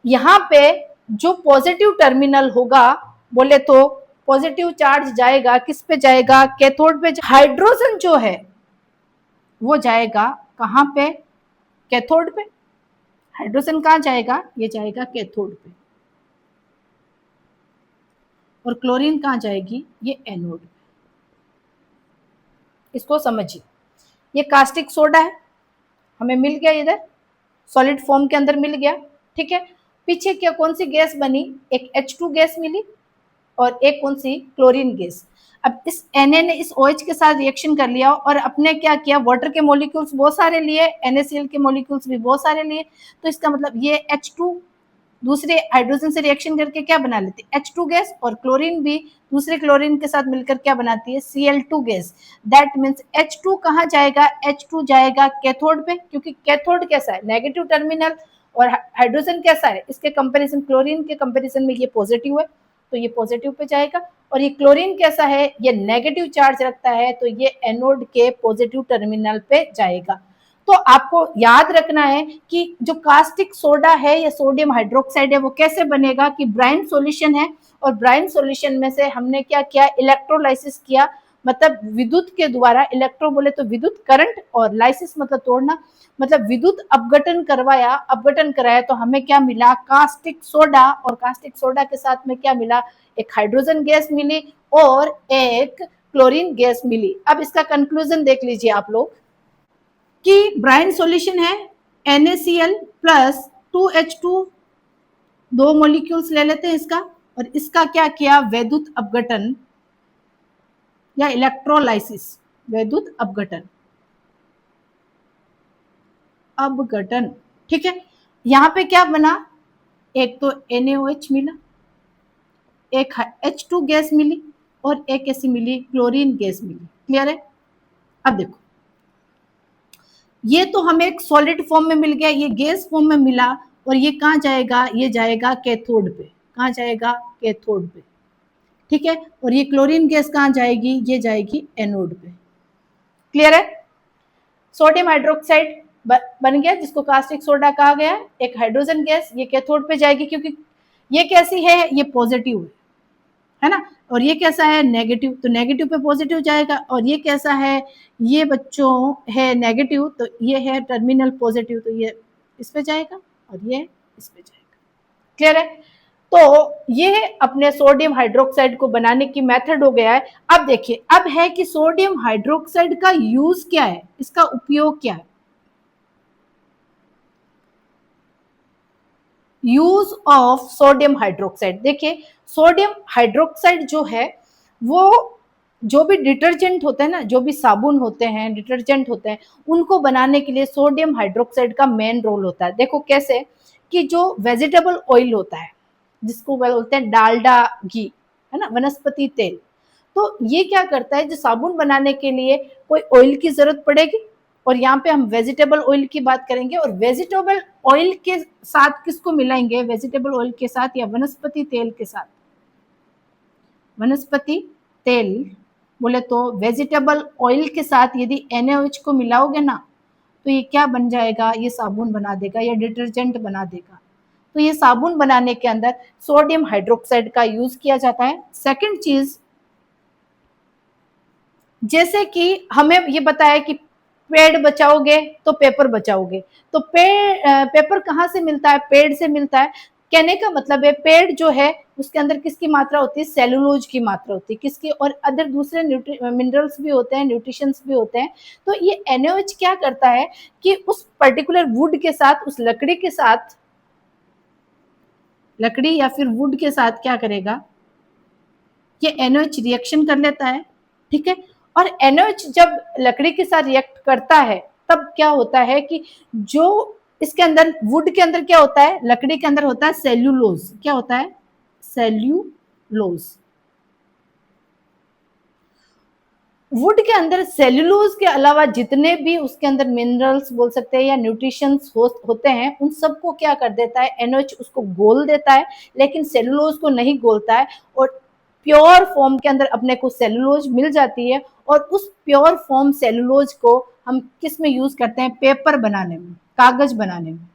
यहाँ पे जो पॉजिटिव टर्मिनल होगा, बोले तो पॉजिटिव चार्ज जाएगा किस पे, जाएगा कैथोड पे। हाइड्रोजन जो है वो जाएगा कहाँ पे, कैथोड पे। हाइड्रोजन कहाँ जाएगा, ये जाएगा कैथोड पे, और क्लोरीन कहाँ जाएगी, ये एनोड पे। इसको समझिए, ये कास्टिक सोडा है, हमें मिल गया इधर सॉलिड फॉर्म के अंदर मिल गया। ठीक है, पीछे क्या कौन सी गैस बनी, एक H2 गैस मिली और एक कौन सी, क्लोरीन गैस। अब इस Na ने इस OH के साथ रिएक्शन कर लिया और अपने क्या किया, वाटर के मॉलिक्यूल्स बहुत सारे लिए, NaCl के मॉलिक्यूल्स भी बहुत सारे लिए, तो इसका मतलब ये H2 दूसरे हाइड्रोजन से रिएक्शन करके क्या बना लेती है, H2 गैस, और क्लोरीन भी दूसरे क्लोरीन के साथ मिलकर क्या बनाती है, Cl2 gas. That means H2 कहाँ जाएगा, H2 जाएगा कैथोड पे, क्योंकि कैथोड कैसा है, नेगेटिव टर्मिनल, और हाइड्रोजन कैसा है, इसके कंपैरिजन, क्लोरीन के कंपैरिजन में ये पॉजिटिव है, तो ये पॉजिटिव पे जाएगा। और ये क्लोरीन कैसा है, ये नेगेटिव चार्ज रखता है, तो ये एनोड के पॉजिटिव टर्मिनल पे जाएगा। तो आपको याद रखना है कि जो कास्टिक सोडा है या सोडियम हाइड्रोक्साइड है वो कैसे बनेगा, कि ब्राइन सॉल्यूशन है, और ब्राइन सॉल्यूशन में से हमने क्या किया, इलेक्ट्रोलाइसिस किया, मतलब विद्युत के द्वारा, इलेक्ट्रो बोले तो विद्युत करंट, और लाइसिस मतलब तोड़ना, मतलब विद्युत अपघटन करवाया, अपघटन कराया, तो हमें क्या मिला, कास्टिक सोडा। और कास्टिक सोडा के साथ में क्या मिला, एक हाइड्रोजन गैस मिली और एक क्लोरीन गैस मिली। अब इसका कंक्लूजन देख लीजिए आप लोग कि ब्राइन सॉल्यूशन है NaCl प्लस 2H2, 2 मॉलिक्यूल्स ले लेते हैं इसका, और इसका क्या किया, वैद्युत अपघटन या इलेक्ट्रोलाइसिस, वैद्युत अपघटन, अपघटन। ठीक है, यहाँ पे क्या बना, एक तो NaOH मिला, एक H2 गैस मिली, और एक ऐसी मिली क्लोरीन गैस मिली। क्लियर है, अब देखो ये तो हमें एक सॉलिड फॉर्म में मिल गया, ये गैस फॉर्म में मिला, और ये कहाँ जाएगा, ये जाएगा कैथोड पे। कहाँ जाएगा, कैथोड पे, ठीक है। और ये क्लोरीन गैस कहाँ जाएगी, ये जाएगी एनोड पे। क्लियर है। सोडियम हाइड्रोक्साइड बन गया, जिसको कास्टिक सोडा कहा गया, एक हाइड्रोजन गैस, ये कैथोड पे जाएगी, क्योंकि ये कैसी है, ये पॉजिटिव है ना, और ये कैसा है, नेगेटिव, तो नेगेटिव पे पॉजिटिव जाएगा। और ये कैसा है, ये बच्चों है नेगेटिव, तो ये है टर्मिनल पॉजिटिव, तो ये इस पे जाएगा और ये इस पे जाएगा। क्लियर है। तो ये अपने सोडियम हाइड्रोक्साइड को बनाने की मेथड हो गया है। अब देखिए, अब है कि सोडियम हाइड्रोक्साइड का यूज क्या है, इसका उपयोग क्या है। यूज ऑफ सोडियम हाइड्रोक्साइड, देखिए सोडियम हाइड्रोक्साइड जो है वो जो भी डिटर्जेंट होते हैं ना, जो भी साबुन होते हैं, डिटर्जेंट होते हैं, उनको बनाने के लिए सोडियम हाइड्रोक्साइड का मेन रोल होता है। देखो कैसे, कि जो वेजिटेबल ऑयल होता है, जिसको बोलते हैं डालडा घी, है ना, वनस्पति तेल, तो ये क्या करता है, जो साबुन बनाने के लिए कोई ऑयल की जरूरत पड़ेगी, और यहाँ पे हम वेजिटेबल ऑयल की बात करेंगे, और वेजिटेबल ऑयल के साथ किसको मिलाएंगे, वेजिटेबल ऑयल के साथ या वनस्पति तेल के साथ। वनस्पति तेल बोले तो वेजिटेबल ऑयल के साथ यदि NaOH को मिलाओगे ना, तो ये क्या बन जाएगा, ये साबुन बना देगा या डिटर्जेंट बना देगा। तो ये साबुन बनाने के अंदर सोडियम हाइड्रोक्साइड का यूज किया जाता है। सेकंड चीज, जैसे कि हमें ये बताया कि पेड़ बचाओगे तो पेपर बचाओगे, तो पेपर कहाँ से मिलता है, पेड़ से मिलता है। कहने का मतलब है, पेड़ जो है उसके अंदर किसकी मात्रा होती है, सेलुलोज की मात्रा होती है, किसकी, और अदर दूसरे मिनरल्स भी होते हैं, न्यूट्रिशंस भी होते हैं। तो ये NaOH क्या करता है कि उस पर्टिकुलर वुड के साथ, उस लकड़ी के साथ, लकड़ी या फिर वुड के साथ क्या करेगा, ये NaOH रिएक्शन कर लेता है, ठीक है। और NaOH जब लकड़ी के साथ रिएक्ट करता है, तब क्या होता है कि जो इसके अंदर, वुड के अंदर क्या होता है, लकड़ी के अंदर होता है सेल्यूलोज। क्या होता है, सेल्यूलोज। वुड के अंदर सेल्यूलोज के अलावा जितने भी उसके अंदर मिनरल्स बोल सकते हैं या न्यूट्रिशंस होते हैं, उन सबको क्या कर देता है, NaOH उसको गोल देता है, लेकिन सेल्यूलोज को नहीं गोलता है। और प्योर फॉर्म के अंदर अपने को सेल्यूलोज मिल जाती है, और उस प्योर फॉर्म सेल्यूलोज को हम किस में यूज करते हैं, पेपर बनाने में, कागज बनाने में।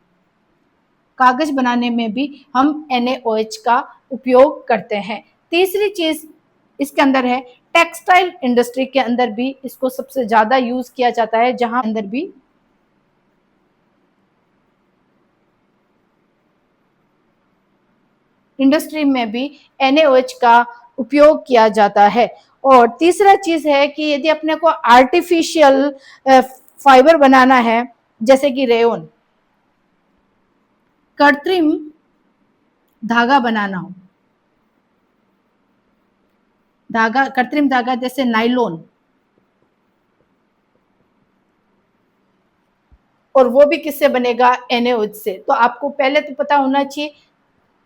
कागज बनाने में भी हम NaOH का उपयोग करते हैं। तीसरी चीज इसके अंदर है, टेक्सटाइल इंडस्ट्री के अंदर भी इसको सबसे ज्यादा यूज किया जाता है, जहां अंदर भी इंडस्ट्री में भी NaOH का उपयोग किया जाता है। और तीसरा चीज है कि यदि अपने को आर्टिफिशियल फाइबर बनाना है, जैसे कि रेयन, कृत्रिम धागा बनाना हो, धागा, कृत्रिम धागा जैसे नाइलॉन, और वो भी किससे बनेगा, NaOH से। तो आपको पहले तो पता होना चाहिए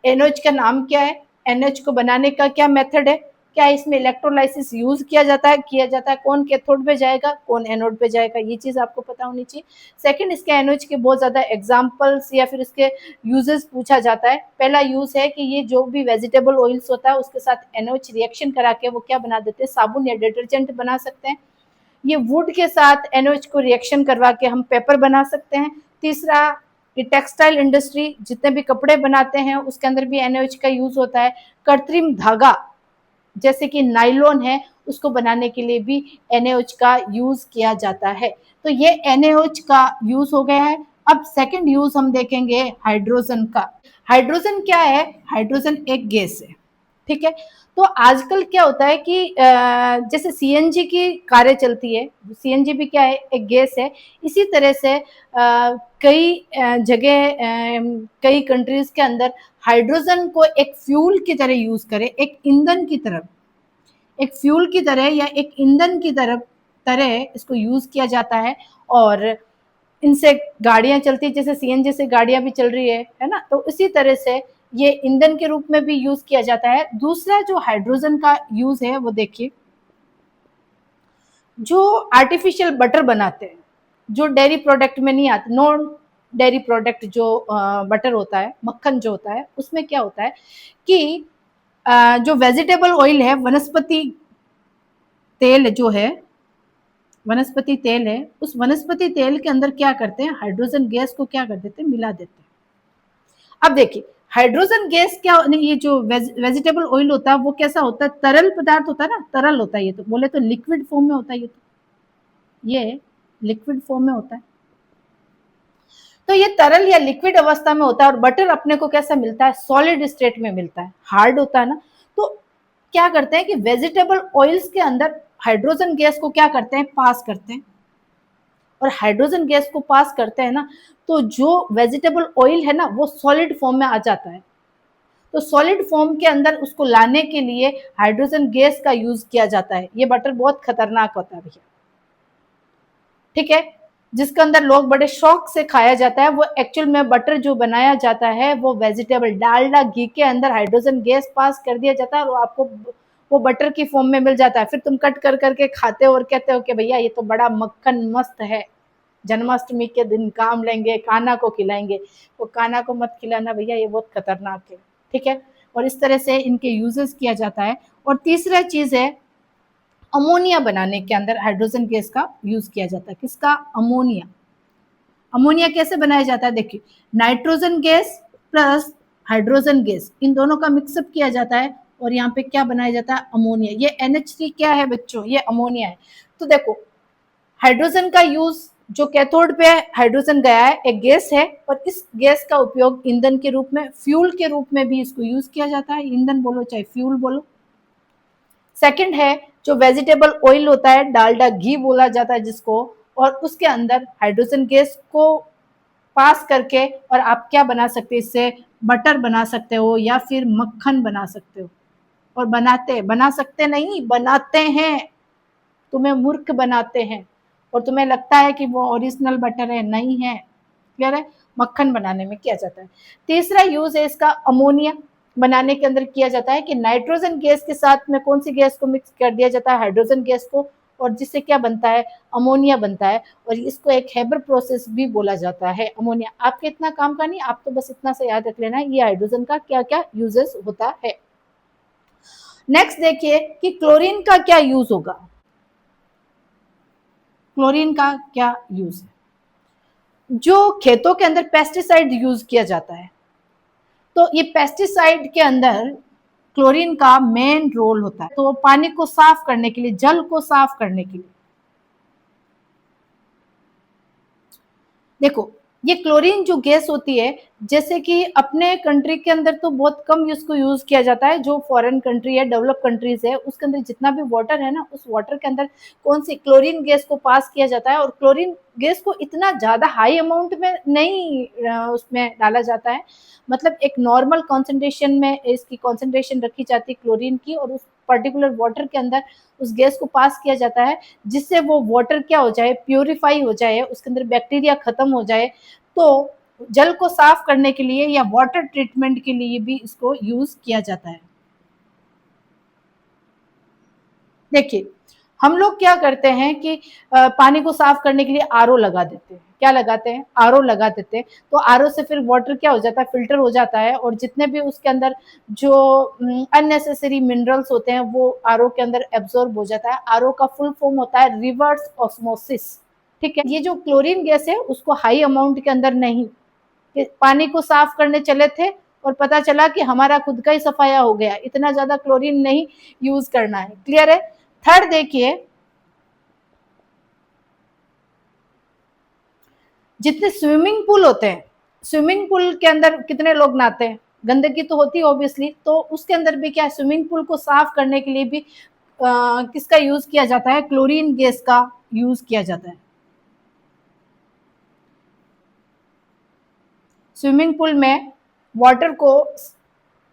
NaOH का नाम क्या है, NaOH को बनाने का क्या मेथड है, क्या इसमें इलेक्ट्रोलाइसिस यूज किया जाता है, कौन कैथोड पे जाएगा, कौन एनोड पे जाएगा, ये चीज आपको पता होनी चाहिए। सेकंड, इसके NaOH के बहुत ज्यादा एग्जांपल्स या फिर इसके यूजेस पूछा जाता है। पहला यूज है कि ये जो भी वेजिटेबल ऑयल्स होता है उसके साथ NaOH रिएक्शन करा के वो क्या बना देते हैं, साबुन या डिटर्जेंट बना सकते हैं। ये वुड के साथ NaOH को रिएक्शन करवा के हम पेपर बना सकते हैं। तीसरा, ये टेक्सटाइल इंडस्ट्री जितने भी कपड़े बनाते हैं उसके अंदर भी NaOH का यूज होता है। कृत्रिम धागा जैसे कि नाइलॉन है, उसको बनाने के लिए भी NaOH का यूज किया जाता है। तो ये NaOH का यूज हो गया है। अब सेकंड यूज हम देखेंगे हाइड्रोजन का। हाइड्रोजन क्या है, हाइड्रोजन एक गैस है, ठीक है। तो आजकल क्या होता है कि जैसे CNG की कारें चलती है, CNG भी क्या है, एक गैस है। इसी तरह से कई जगह, कई कंट्रीज के अंदर हाइड्रोजन को एक फ्यूल की तरह यूज करें, एक ईंधन की तरफ, एक फ्यूल की तरह या एक ईंधन की तरह इसको यूज किया जाता है। और इनसे गाड़ियां चलती है, जैसे CNG से गाड़ियां भी चल रही है ना, तो इसी तरह से ये ईंधन के रूप में भी यूज किया जाता है। दूसरा जो हाइड्रोजन का यूज है वो देखिए, जो आर्टिफिशियल बटर बनाते हैं, जो डेयरी प्रोडक्ट में नहीं आते, नॉन डेयरी प्रोडक्ट जो बटर होता है, मक्खन जो होता है, उसमें क्या होता है कि जो वेजिटेबल ऑयल है, वनस्पति तेल जो है, वनस्पति तेल है, उस वनस्पति तेल के अंदर क्या करते हैं, हाइड्रोजन गैस को क्या कर देते हैं, मिला देते हैं। अब देखिए हाइड्रोजन गैस क्या नहीं, ये जो वेजिटेबल ऑयल होता है वो कैसा होता है, तरल पदार्थ होता है ना, तरल होता है, ये तो बोले तो लिक्विड फॉर्म में होता है, ये लिक्विड फॉर्म में होता है। तो ये तरल या लिक्विड अवस्था में होता है, और बटर अपने को कैसा मिलता है, सॉलिड स्टेट में मिलता है, हार्ड होता है ना। तो क्या करते हैं कि वेजिटेबल ऑयल्स के अंदर हाइड्रोजन गैस को क्या करते हैं, पास करते हैं, और हाइड्रोजन गैस को पास करते हैं ना, तो जो वेजिटेबल ऑयल है ना वो सॉलिड फॉर्म में आ जाता है। तो सॉलिड फॉर्म के अंदर उसको लाने के लिए हाइड्रोजन गैस का यूज किया जाता है। ये बटर बहुत खतरनाक होता है भैया, ठीक है, जिसके अंदर लोग बड़े शौक से खाया जाता है। वो एक्चुअल में बटर जो बनाया जाता है वो वेजिटेबल डालडा घी के अंदर हाइड्रोजन गैस पास कर दिया जाता है, और आपको वो बटर की फॉर्म में मिल जाता है। फिर तुम कट कर करके खाते हो और कहते हो कि भैया ये तो बड़ा मक्खन मस्त है, जन्माष्टमी के दिन काम लेंगे, कान्हा को खिलाएंगे। वो कान्हा को मत खिलाना भैया, ये बहुत खतरनाक है, ठीक है। और इस तरह से इनके यूजेस किया जाता है। और तीसरा चीज है, अमोनिया बनाने के अंदर हाइड्रोजन गैस का यूज किया जाता है। किसका, अमोनिया। अमोनिया कैसे बनाया जाता है, देखिए nitrogen gas plus hydrogen gas, इन दोनों का मिक्सअप किया जाता है, और यहाँ पे क्या बनाया जाता है, अमोनिया। ये NH3 क्या है बच्चों, ये अमोनिया है। तो देखो हाइड्रोजन का यूज, जो कैथोड पे हाइड्रोजन गया है, एक गैस है, और इस गैस का उपयोग ईंधन के रूप में, फ्यूल के रूप में भी इसको यूज किया जाता है। ईंधन बोलो चाहे फ्यूल बोलो। सेकंड है, जो वेजिटेबल ऑयल होता है, डालडा घी बोला जाता है जिसको, और उसके अंदर हाइड्रोजन गैस को पास करके, और आप क्या बना सकते हैं इससे, बटर बना सकते हो या फिर मक्खन बना सकते हो। और बना सकते नहीं, बनाते हैं। तुम्हें मूर्ख बनाते हैं, और तुम्हें लगता है कि वो ओरिजिनल बटर है, नहीं है। क्लियर है, मक्खन बनाने में किया जाता है। तीसरा यूज है इसका, अमोनिया बनाने के अंदर किया जाता है कि नाइट्रोजन गैस के साथ में कौन सी गैस को मिक्स कर दिया जाता है, हाइड्रोजन गैस को, और जिससे क्या बनता है, अमोनिया बनता है। और इसको एक हेबर प्रोसेस भी बोला जाता है। अमोनिया आपके इतना काम का नहीं, आप तो बस इतना से याद रख लेना है ये हाइड्रोजन का क्या क्या यूजेस होता है। नेक्स्ट देखिए कि क्लोरीन का क्या यूज होगा। क्लोरीन का क्या यूज है, जो खेतों के अंदर पेस्टिसाइड यूज किया जाता है, तो ये पेस्टिसाइड के अंदर क्लोरीन का मेन रोल होता है। तो पानी को साफ करने के लिए, जल को साफ करने के लिए, देखो ये क्लोरीन जो गैस होती है, जैसे कि अपने कंट्री के अंदर तो बहुत कम इसको यूज किया जाता है। जो फॉरेन कंट्री है, डेवलप कंट्रीज है, उसके अंदर जितना भी वाटर है ना, उस वाटर के अंदर कौन सी क्लोरीन गैस को पास किया जाता है। और क्लोरीन गैस को इतना ज्यादा हाई अमाउंट में नहीं उसमें डाला जाता है, मतलब एक नॉर्मल कॉन्सेंट्रेशन में इसकी कॉन्सेंट्रेशन रखी जाती है क्लोरीन की, और उस पर्टिकुलर वाटर के अंदर उस गैस को पास किया जाता है, जिससे वो वाटर क्या हो जाए, प्योरीफाई हो जाए, उसके अंदर बैक्टीरिया खत्म हो जाए। तो जल को साफ करने के लिए या वाटर ट्रीटमेंट के लिए भी इसको यूज किया जाता है। देखिए हम लोग क्या करते हैं कि पानी को साफ करने के लिए आरओ लगा देते हैं। क्या लगाते हैं, आरओ लगा देते हैं। तो आरओ से फिर वाटर क्या हो जाता है, फिल्टर हो जाता है, और जितने भी उसके अंदर जो अननेसेसरी मिनरल्स होते हैं वो आरओ के अंदर एब्जॉर्ब हो जाता है। आरओ का फुल फॉर्म होता है रिवर्स ऑस्मोसिस, ठीक है। ये जो क्लोरीन गैस है उसको हाई अमाउंट के अंदर नहीं, पानी को साफ करने चले थे और पता चला कि हमारा खुद का ही सफाया हो गया, इतना ज्यादा क्लोरीन नहीं यूज करना है। क्लियर है। थर्ड देखिए, जितने स्विमिंग पूल होते हैं, स्विमिंग पूल के अंदर कितने लोग नहाते हैं, गंदगी तो होती है ऑब्वियसली। तो उसके अंदर भी क्या है, स्विमिंग पूल को साफ करने के लिए भी किसका यूज किया जाता है, क्लोरीन गैस का यूज किया जाता है। स्विमिंग पूल में वाटर को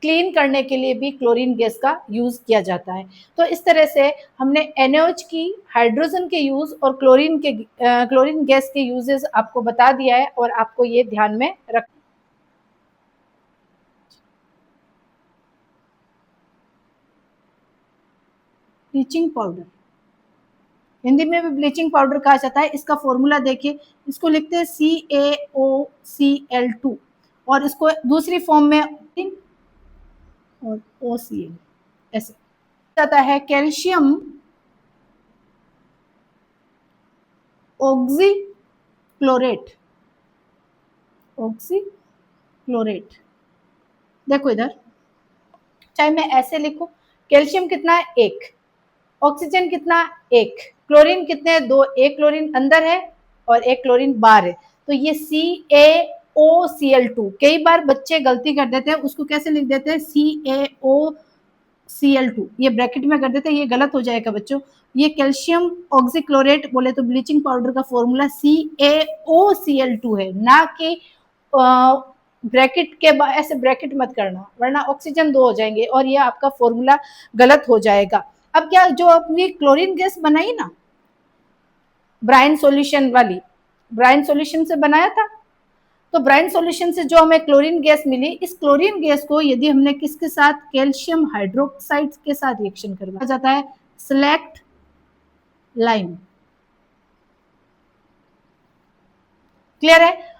क्लीन करने के लिए भी क्लोरीन गैस का यूज किया जाता है। तो इस तरह से हमने NaOH की, हाइड्रोजन के यूज और क्लोरीन गैस के यूजेस आपको बता दिया है, और आपको ये ध्यान में रख। ब्लीचिंग पाउडर, हिंदी में भी ब्लीचिंग पाउडर कहा जाता है। इसका फॉर्मूला देखिए, इसको लिखते हैं CaOCl2 और इसको दूसरी फॉर्म में और OCl ऐसे जाता है। कैल्शियम ऑक्सीक्लोरेट, ऑक्सीक्लोरेट, देखो इधर, चाहे मैं ऐसे लिखूं, कैल्शियम कितना है 1, ऑक्सीजन कितना 1, क्लोरीन कितने 2, एक क्लोरीन अंदर है और एक क्लोरीन बाहर है, तो ये CaOCl2। कई बार बच्चे गलती कर देते हैं, उसको कैसे लिख देते हैं CaOCl2, ये ब्रैकेट में कर देते हैं, ये गलत हो जाएगा बच्चों। ये कैल्शियम ऑक्सीक्लोरेट बोले तो ब्लीचिंग पाउडर का फॉर्मूला CaOCl2 है, ना कि ब्रैकेट के बाद ऐसे ब्रैकेट मत करना, वरना ऑक्सीजन 2 हो जाएंगे और ये आपका फॉर्मूला गलत हो जाएगा। अब क्या, जो अपनी क्लोरीन गैस बनाई ना ब्राइन सॉल्यूशन वाली, ब्राइन सॉल्यूशन से बनाया था, तो ब्राइन सॉल्यूशन से जो हमें क्लोरीन गैस मिली, इस क्लोरीन गैस को यदि हमने किसके साथ, कैल्शियम हाइड्रोक्साइड के साथ रिएक्शन करवाया जाता है, सेलेक्ट लाइम। क्लियर है?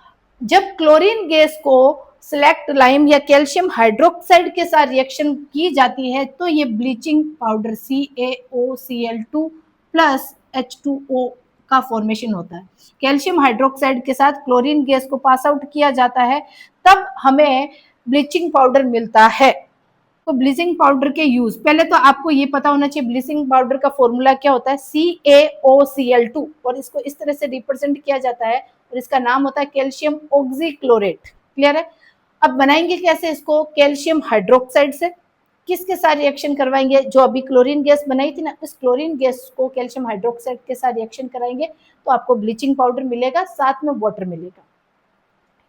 जब क्लोरीन गैस को सेलेक्ट लाइम या कैल्शियम हाइड्रोक्साइड के साथ रिएक्शन की जाती है तो ये bleaching powder CaOCl2 plus H2O का फॉर्मेशन होता है। कैल्शियम हाइड्रोक्साइड के साथ क्लोरीन गैस को पास आउट किया जाता है, तब हमें ब्लीचिंग पाउडर मिलता है। तो ब्लीचिंग पाउडर के यूज, पहले तो आपको ये पता होना चाहिए ब्लीचिंग पाउडर का फॉर्मूला क्या होता है, CaOCl2, और इसको इस तरह से रिप्रेजेंट किया जाता है और इसका नाम होता है कैल्शियम ऑक्सीक्लोरेट। क्लियर है? अब बनाएंगे कैसे इसको, कैल्शियम हाइड्रोक्साइड से। किसके साथ रिएक्शन करवाएंगे, जो अभी क्लोरीन गैस बनाई थी ना, इस क्लोरीन गैस को कैल्शियम हाइड्रोक्साइड के साथ रिएक्शन कराएंगे तो आपको ब्लीचिंग पाउडर मिलेगा, साथ में वाटर मिलेगा।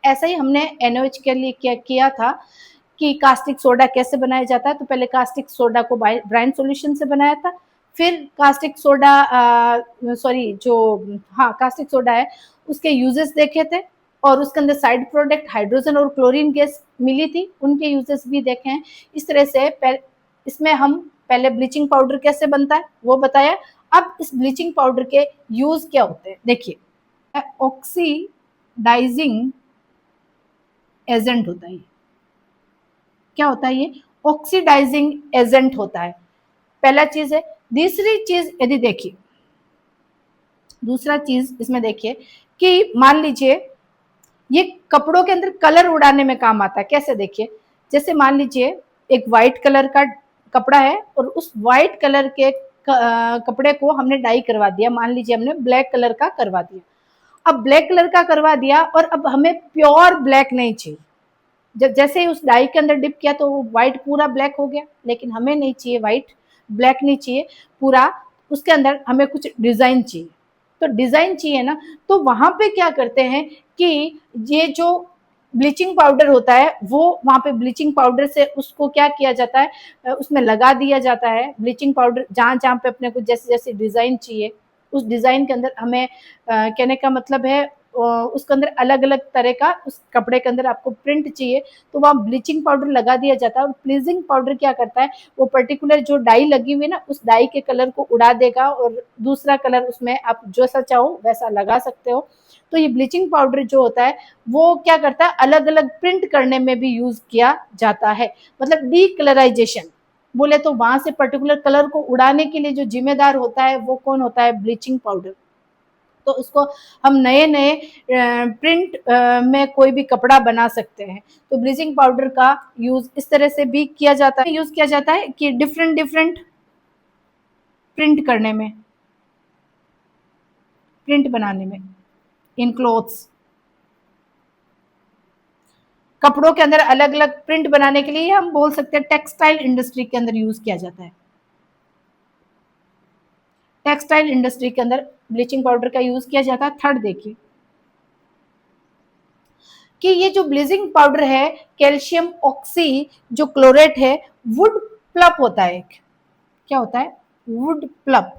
ऐसा ही हमने NaOH के लिए क्या किया था कि कास्टिक सोडा कैसे बनाया जाता है, तो पहले कास्टिक सोडा को ब्राइन सॉल्यूशन से बनाया था, फिर कास्टिक सोडा कास्टिक सोडा है उसके यूजेस देखे थे और उसके अंदर साइड प्रोडक्ट हाइड्रोजन और क्लोरीन गैस मिली थी, उनके यूजेस भी देखे हैं। इस तरह से इसमें हम पहले ब्लीचिंग पाउडर कैसे बनता है वो बताया। अब इस ब्लीचिंग पाउडर के यूज क्या होते हैं देखिए, ऑक्सीडाइजिंग एजेंट होता है। क्या होता है ये, ऑक्सीडाइजिंग एजेंट होता है, पहला चीज है। दूसरी चीज यदि देखिए, दूसरा चीज इसमें देखिए कि मान लीजिए ये कपड़ों के अंदर कलर उड़ाने में काम आता है। कैसे, देखिए जैसे मान लीजिए एक व्हाइट कलर का कपड़ा है और उस व्हाइट कलर के कपड़े को हमने डाई करवा दिया, मान लीजिए हमने ब्लैक कलर का करवा दिया। अब ब्लैक कलर का करवा दिया और अब हमें प्योर ब्लैक नहीं चाहिए, जब जैसे ही उस डाई के अंदर डिप किया तो वो व्हाइट पूरा ब्लैक हो गया, लेकिन हमें नहीं चाहिए व्हाइट ब्लैक नहीं चाहिए पूरा, उसके अंदर हमें कुछ डिजाइन चाहिए। तो डिजाइन चाहिए ना, तो वहां पे क्या करते हैं कि ये जो ब्लीचिंग पाउडर होता है वो वहां पे ब्लीचिंग पाउडर से उसको क्या किया जाता है, उसमें लगा दिया जाता है ब्लीचिंग पाउडर, जहां जहां पे अपने को जैसे जैसे डिजाइन चाहिए उस डिजाइन के अंदर हमें कहने का मतलब है उसके अंदर अलग अलग तरह का, उस कपड़े के अंदर आपको प्रिंट चाहिए तो वहाँ ब्लीचिंग पाउडर लगा दिया जाता है। और ब्लीचिंग पाउडर क्या करता है, वो पर्टिकुलर जो डाई लगी हुई है ना उस डाई के कलर को उड़ा देगा और दूसरा कलर उसमें आप जैसा चाहो वैसा लगा सकते हो। तो ये ब्लीचिंग पाउडर जो होता है वो क्या करता है, अलग अलग प्रिंट करने में भी यूज किया जाता है, मतलब डीकलराइजेशन बोले तो वहां से पर्टिकुलर कलर को उड़ाने के लिए जो जिम्मेदार होता है वो कौन होता है, ब्लीचिंग पाउडर। तो उसको हम नए नए प्रिंट में कोई भी कपड़ा बना सकते हैं। तो ब्लीचिंग पाउडर का यूज इस तरह से भी किया जाता है, यूज किया जाता है कि डिफरेंट डिफरेंट प्रिंट करने में, प्रिंट बनाने में, इन क्लोथ्स, कपड़ों के अंदर अलग अलग प्रिंट बनाने के लिए हम बोल सकते हैं टेक्सटाइल इंडस्ट्री के अंदर यूज किया जाता है। टेक्सटाइल इंडस्ट्री के अंदर ब्लीचिंग पाउडर का यूज किया जाता है। थर्ड देखिए कि ये जो ब्लीचिंग पाउडर है कैल्शियम ऑक्सी जो क्लोरेट है, वुड प्लप होता है एक, क्या होता है, वुड प्लप।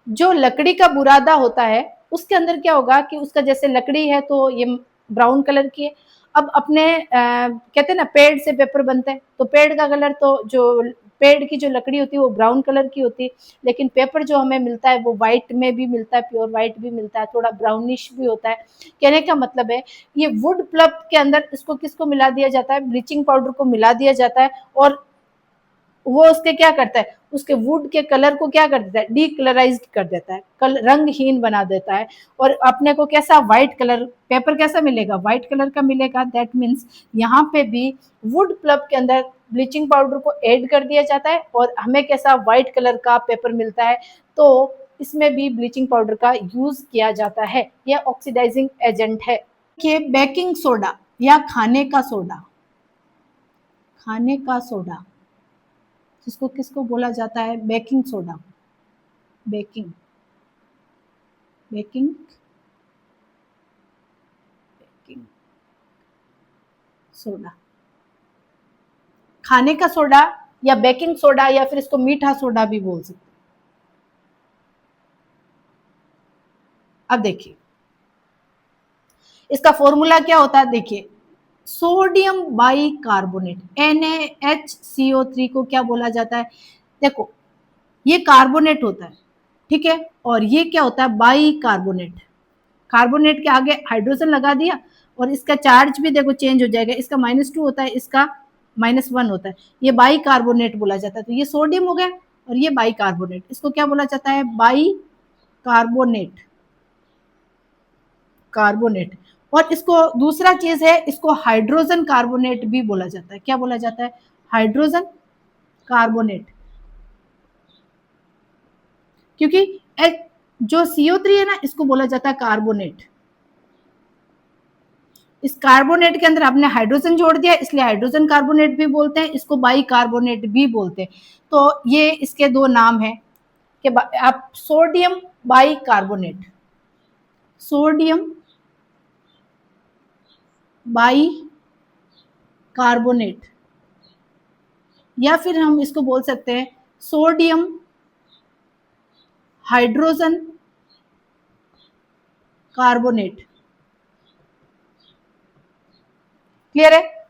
जो लकड़ी का बुरादा होता है उसके अंदर क्या होगा कि उसका जैसे लकड़ी है तो ये ब्राउन कलर की है। अब अपने कहते हैं ना पेड़ से पेपर बनते हैं, तो पेड़ का कलर तो जो पेड़ की जो लकड़ी होती है वो ब्राउन कलर की होती है, लेकिन पेपर जो हमें मिलता है वो व्हाइट में भी मिलता है, प्योर व्हाइट भी मिलता है, थोड़ा ब्राउनिश भी होता है। कहने का मतलब है ये वुड प्लप के अंदर इसको किसको मिला दिया जाता है, ब्लीचिंग पाउडर को मिला दिया जाता है, और वो उसके क्या करता है, उसके वुड के कलर को क्या कर देता है, डीकलराइज कर देता है, रंगहीन बना देता है, और अपने को कैसा व्हाइट कलर, पेपर कैसा मिलेगा, व्हाइट कलर का मिलेगा। दैट मीन्स यहाँ पे भी वुड प्लप के अंदर ब्लीचिंग पाउडर को ऐड कर दिया जाता है और हमें कैसा व्हाइट कलर का पेपर मिलता है। तो इसमें भी ब्लीचिंग पाउडर का यूज किया जाता है, यह ऑक्सीडाइजिंग एजेंट है। देखिए बेकिंग सोडा या खाने का सोडा, खाने का सोडा जिसको किसको बोला जाता है, baking soda, baking baking baking soda, खाने का सोडा या बेकिंग सोडा या फिर इसको मीठा सोडा भी बोल सकते हैं। अब देखिए इसका फॉर्मूला क्या होता है, देखिए सोडियम बाई कार्बोनेट NaHCO3 को क्या बोला जाता है, देखो ये कार्बोनेट होता है, ठीक है, और ये क्या होता है, बाई कार्बोनेट, कार्बोनेट के आगे हाइड्रोजन लगा दिया और इसका चार्ज भी देखो चेंज हो जाएगा, इसका -2 होता है, इसका -1 होता है, ये बाई कार्बोनेट बोला जाता है। तो ये सोडियम हो गया और ये बाई कार्बोनेट, इसको क्या बोला जाता है, बाई कार्बोनेट, कार्बोनेट। और इसको दूसरा चीज है, इसको हाइड्रोजन कार्बोनेट भी बोला जाता है, क्या बोला जाता है, हाइड्रोजन कार्बोनेट, क्योंकि जो CO3 है ना इसको बोला जाता है कार्बोनेट, इस कार्बोनेट के अंदर आपने हाइड्रोजन जोड़ दिया इसलिए हाइड्रोजन कार्बोनेट भी बोलते हैं, इसको बाई कार्बोनेट भी बोलते हैं। तो ये इसके दो नाम है कि आप sodium by carbonate, sodium by carbonate, या फिर हम इसको बोल सकते हैं सोडियम हाइड्रोजन कार्बोनेट। क्लियर है,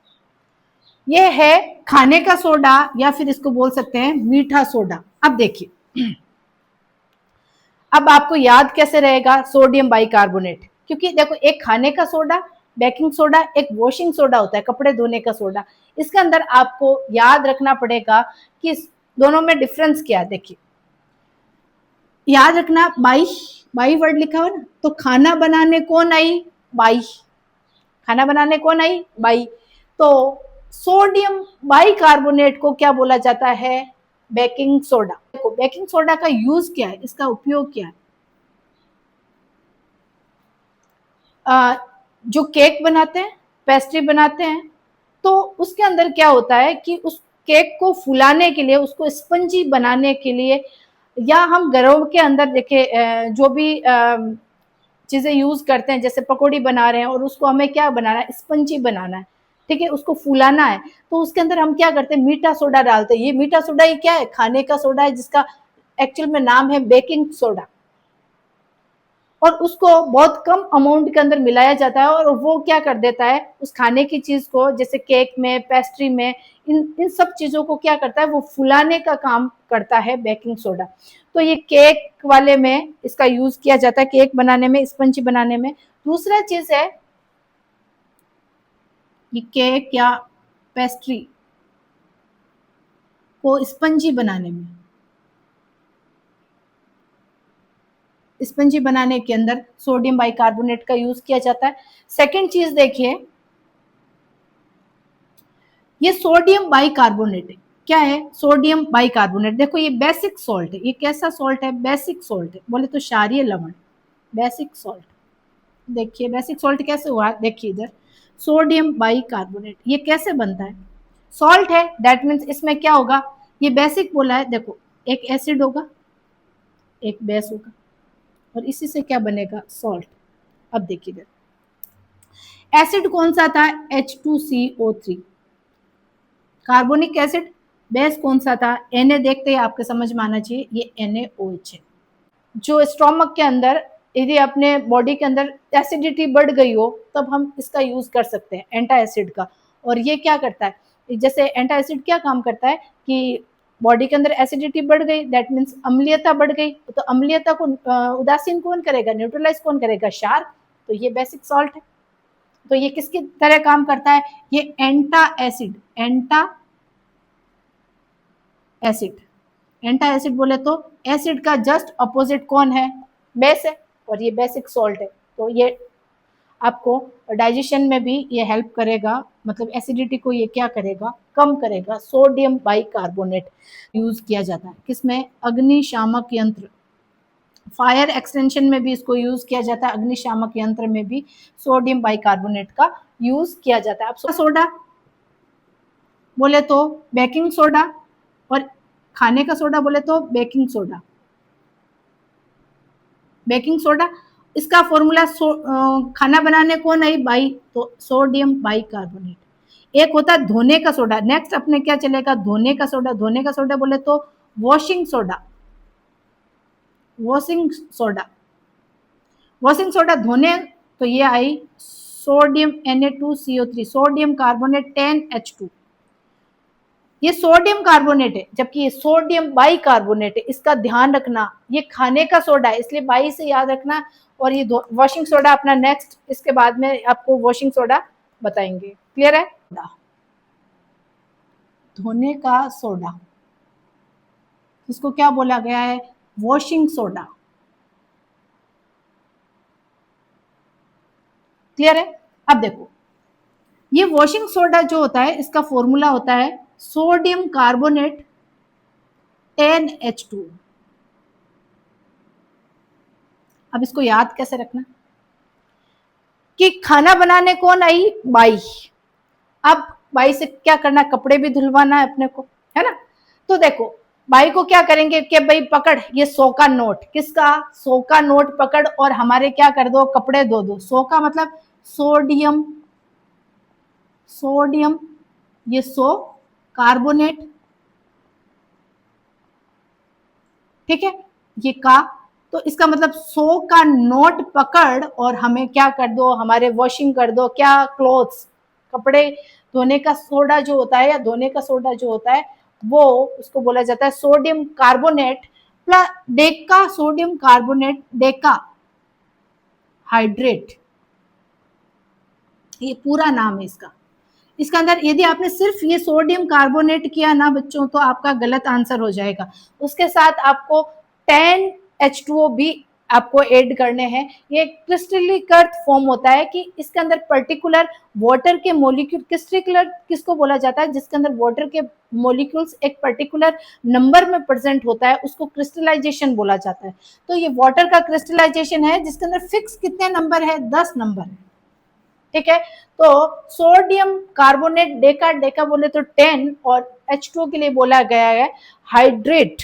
ये है खाने का सोडा या फिर इसको बोल सकते हैं मीठा सोडा। अब देखिए अब आपको याद कैसे रहेगा सोडियम बाइकार्बोनेट, क्योंकि देखो एक खाने का सोडा, बेकिंग सोडा, एक वॉशिंग सोडा होता है, कपड़े धोने का सोडा। इसके अंदर आपको याद रखना पड़ेगा कि दोनों में डिफरेंस क्या है। देखिए याद रखना, बाई, बाई वर्ड लिखा हुआ ना, तो खाना बनाने कौन आई, बाई, खाना बनाने कौन आई, बाई। तो सोडियम बाइकार्बोनेट को क्या बोला जाता है, बेकिंग सोडा। देखो बेकिंग सोडा का यूज क्या है, इसका उपयोग क्या है, जो केक बनाते हैं, पेस्ट्री बनाते हैं, तो उसके अंदर क्या होता है कि उस केक को फुलाने के लिए, उसको स्पंजी बनाने के लिए, या हम घरों के अंदर देखे जो भी चीजें यूज करते हैं, जैसे पकौड़ी बना रहे हैं और उसको हमें क्या बनाना है, स्पंजी बनाना है, ठीक है, उसको फुलाना है, तो उसके अंदर हम क्या करते हैं, मीठा सोडा डालते हैं। ये मीठा सोडा ये क्या है, खाने का सोडा है, जिसका एक्चुअल में नाम है बेकिंग सोडा, और उसको बहुत कम अमाउंट के अंदर मिलाया जाता है और वो क्या कर देता है, उस खाने की चीज को, जैसे केक में, पेस्ट्री में, इन सब चीजों को क्या करता है, वो फुलाने का काम करता है बेकिंग सोडा। तो ये केक वाले में इसका यूज किया जाता है, केक बनाने में, स्पंज बनाने में। दूसरा चीज है ये केक या पेस्ट्री को स्पंजी बनाने में, स्पंजी बनाने के अंदर सोडियम बाइकार्बोनेट का यूज किया जाता है। सेकंड चीज देखिए, ये सोडियम बाइकार्बोनेट है, क्या है, सोडियम बाइकार्बोनेट। देखो ये बेसिक सॉल्ट है, ये कैसा सॉल्ट है, बेसिक सॉल्ट है, बोले तो क्षारीय लवण, बेसिक सॉल्ट। देखिए बेसिक सॉल्ट कैसे हुआ, देखिए इधर सोडियम बाइकार्बोनेट, ये कैसे बनता है, सॉल्ट है, दैट मीन्स इसमें क्या होगा, ये बेसिक बोला है, देखो एक एसिड होगा, एक बेस होगा, और इसी से क्या बनेगा, सॉल्ट। अब देखिए इधर एसिड कौन सा था, H2CO3, कार्बोनिक एसिड, बेस कौन सा था, Na, देखते ही आपके समझ में आना चाहिए ये NaOH है। जो स्टोमक के अंदर यदि अपने बॉडी के अंदर एसिडिटी बढ़ गई हो तब हम इसका यूज कर सकते हैं, एंटा एसिड का। और ये क्या करता है, जैसे एंटा एसिड क्या काम करता है कि बॉडी के अंदर एसिडिटी बढ़ गई, दैट मीन्स अम्लीयता बढ़ गई। तो अम्लीयता को उदासीन कौन करेगा, न्यूट्रलाइज कौन करेगा, क्षार। तो ये बेसिक सॉल्ट है। तो ये किसकी तरह काम करता है, ये एंटा एसिड, एंटा एसिड, एंटा एसिड बोले तो एसिड का जस्ट अपोजिट कौन है, बेस है, और ये बेसिक सॉल्ट है। तो ये आपको डाइजेशन में भी ये हेल्प करेगा, मतलब एसिडिटी को ये क्या करेगा, कम करेगा। सोडियम बाइकार्बोनेट यूज किया जाता है किसमें, अग्निशामक यंत्र, फायर एक्सटेंशन में भी इसको यूज किया जाता है, अग्निशामक यंत्र में भी सोडियम बाइकार्बोनेट का यूज किया जाता है। अब सोडा बोले तो बेकिंग सोडा, और खाने का सोडा बोले तो बेकिंग सोडा, बेकिंग सोडा इसका फॉर्मूला खाना बनाने कौन है, बाई, तो सोडियम बाइकार्बोनेट। एक होता है धोने का सोडा, नेक्स्ट अपने क्या चलेगा, धोने का सोडा। धोने का सोडा बोले तो washing soda, washing soda, washing soda धोने, तो ये आई sodium Na2CO3, sodium carbonate 10H2। ये सोडियम कार्बोनेट है, जबकि ये सोडियम बाइकार्बोनेट है। इसका ध्यान रखना, ये खाने का सोडा है इसलिए बाई से याद रखना। और ये वॉशिंग सोडा अपना नेक्स्ट, इसके बाद में आपको वॉशिंग सोडा बताएंगे। क्लियर है, धोने का सोडा, इसको क्या बोला गया है, वॉशिंग सोडा। क्लियर है। अब देखो ये वॉशिंग सोडा जो होता है इसका फॉर्मूला होता है सोडियम कार्बोनेट 10H2। अब इसको याद कैसे रखना कि खाना बनाने कौन आई, बाई। अब बाई से क्या करना, कपड़े भी धुलवाना है अपने को, है ना। तो देखो बाई को क्या करेंगे कि भाई पकड़ ये 100 का नोट, किसका, 100 का नोट पकड़ और हमारे क्या कर दो, कपड़े धो दो। 100 का मतलब सोडियम, सोडियम, ये 100 कार्बोनेट, ठीक है, ये का, तो इसका मतलब 100 का नोट पकड़ और हमें क्या कर दो, हमारे वॉशिंग कर दो, क्या, क्लोथ्स, कपड़े धोने का सोडा जो होता है, या धोने का सोडा जो होता है वो उसको बोला जाता है sodium carbonate plus Deka, sodium carbonate Deka hydrate, ये पूरा नाम है इसका। इसके अंदर यदि आपने सिर्फ ये सोडियम कार्बोनेट किया ना बच्चों, तो आपका गलत आंसर हो जाएगा। उसके साथ आपको 10H2O भी आपको ऐड करने हैं। ये क्रिस्टलीकृत फॉर्म होता है कि इसके अंदर पर्टिकुलर वाटर के मॉलिक्यूल, क्रिस्टलीकृत किसको बोला जाता है, जिसके अंदर वाटर के मॉलिक्यूल्स एक पर्टिकुलर नंबर में प्रेजेंट होता है, उसको क्रिस्टलाइजेशन बोला जाता है। तो ये वाटर का क्रिस्टलाइजेशन है जिसके अंदर फिक्स कितने नंबर है, 10 नंबर है, ठीक है। तो सोडियम कार्बोनेट डेका, डेका बोले तो 10, और H2O के लिए बोला गया है हाइड्रेट।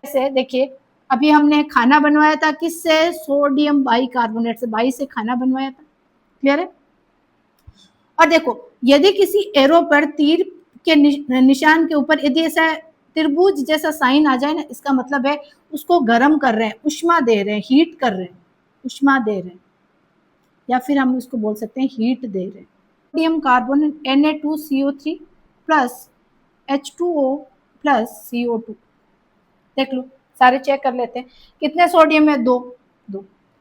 ऐसे देखिए अभी हमने खाना बनवाया था किससे, सोडियम बाइकार्बोनेट से, बाई से खाना बनवाया था। क्लियर है। और देखो यदि किसी एरो पर तीर के निशान के ऊपर यदि ऐसा त्रिभुज जैसा साइन आ जाए ना, इसका मतलब है उसको गर्म कर रहे हैं, उष्मा दे रहे हैं, हीट कर रहे हैं, उष्मा दे रहे हैं, या फिर हम इसको बोल सकते हैं हीट दे रहे हैं। Sodium carbonate Na2CO3 plus H2O plus CO2, देख लो सारे चेक कर लेते हैं कितने सोडियम है, दो, दो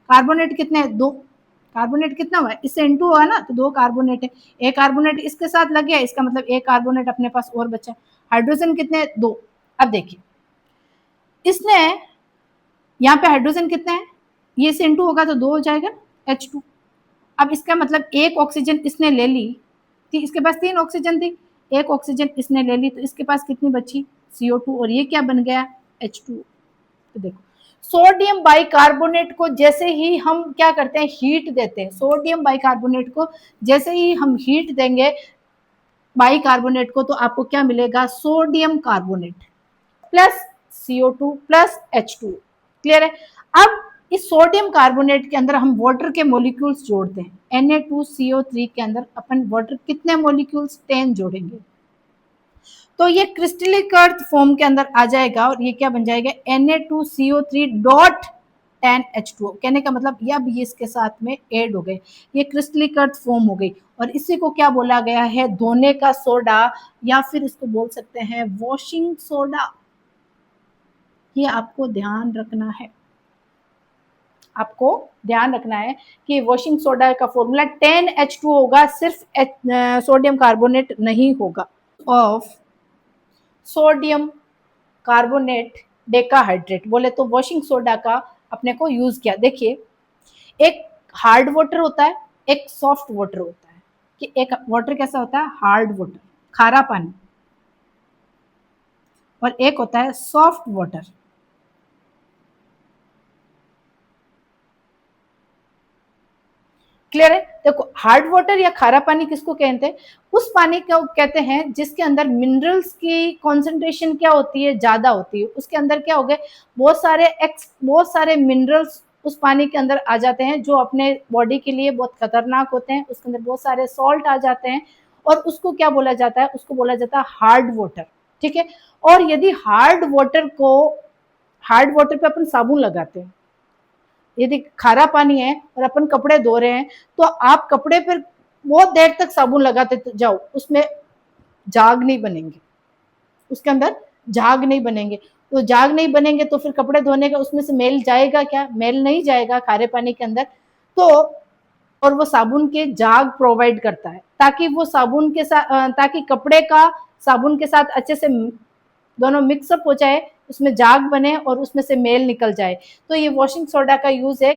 कार्बोनेट कितने हैं, दो, कार्बोनेट कितना हुआ है, इससे इंटू हुआ ना, तो 2 कार्बोनेट है। एक कार्बोनेट इसके साथ लग गया, इसका मतलब एक कार्बोनेट अपने पास और बचा। हाइड्रोजन कितने, 2। अब देखिए इसने यहाँ पे हाइड्रोजन कितने हैं, ये से इंटू होगा तो 2 हो जाएगा, H2। अब इसका मतलब एक ऑक्सीजन इसने ले ली थी, इसके पास 3 ऑक्सीजन थी, एक ऑक्सीजन इसने ले ली तो इसके पास कितनी बची, CO2, और ये क्या बन गया, H2। तो देखो सोडियम बाइकार्बोनेट को जैसे ही हम क्या करते हैं, हीट देते हैं, सोडियम बाइकार्बोनेट को जैसे ही हम हीट देंगे बाइकार्बोनेट को, तो आपको क्या मिलेगा, sodium carbonate plus CO2 plus H2। Clear है। अब इस सोडियम कार्बोनेट के अंदर हम वाटर के मॉलिक्यूल्स जोड़ते हैं, Na2CO3 के अंदर अपन वाटर कितने मॉलिक्यूल्स, 10 जोड़ेंगे, तो ये क्रिस्टलीकृत फॉर्म के अंदर आ जाएगा और ये क्या बन जाएगा, Na2CO3 डॉट 10H2O। कहने का मतलब ये अब ये इसके साथ में ऐड हो गए, ये क्रिस्टलीकृत फॉर्म हो गई, और इसी को क्या बोला गया है, धोने का सोडा, या फिर इसको बोल सकते हैं वॉशिंग सोडा। ये आपको ध्यान रखना है, आपको ध्यान रखना है कि वॉशिंग सोडा का फॉर्मूला 10H2 होगा, सिर्फ सोडियम कार्बोनेट नहीं होगा। ऑफ सोडियम कार्बोनेट डेकाहाइड्रेट बोले तो वॉशिंग सोडा का अपने को यूज किया। देखिए, एक हार्ड वाटर होता है, एक सॉफ्ट वाटर होता है। कि एक वाटर कैसा होता है, हार्ड वाटर, खारा पानी, और एक होता है सॉफ्ट वाटर। क्लियर है? देखो, हार्ड वाटर या खारा पानी किसको कहते हैं? उस पानी को कहते हैं जिसके अंदर मिनरल्स की कॉन्सेंट्रेशन क्या होती है, ज्यादा होती है। उसके अंदर क्या हो गए, बहुत सारे मिनरल्स उस पानी के अंदर आ जाते हैं जो अपने बॉडी के लिए बहुत खतरनाक होते हैं। उसके अंदर बहुत सारे सॉल्ट आ जाते हैं और उसको क्या बोला जाता है, उसको बोला जाता है हार्ड वाटर। ठीक है? और यदि हार्ड वाटर पे अपन साबुन लगाते हैं, यदि खारा पानी है और अपन कपड़े धो रहे हैं, तो आप कपड़े पर बहुत देर तक साबुन लगाते जाओ, उसमें झाग नहीं बनेंगे, उसके अंदर झाग नहीं बनेंगे। तो झाग नहीं बनेंगे तो फिर कपड़े धोने का उसमें से मेल जाएगा क्या? मेल नहीं जाएगा खारे पानी के अंदर। तो और वो साबुन के झाग प्रोवाइड करता है ताकि वो साबुन के साथ ताकि कपड़े का साबुन के साथ अच्छे से दोनों मिक्सअप हो जाए, उसमें झाग बने और उसमें से मेल निकल जाए। तो ये वॉशिंग सोडा का यूज है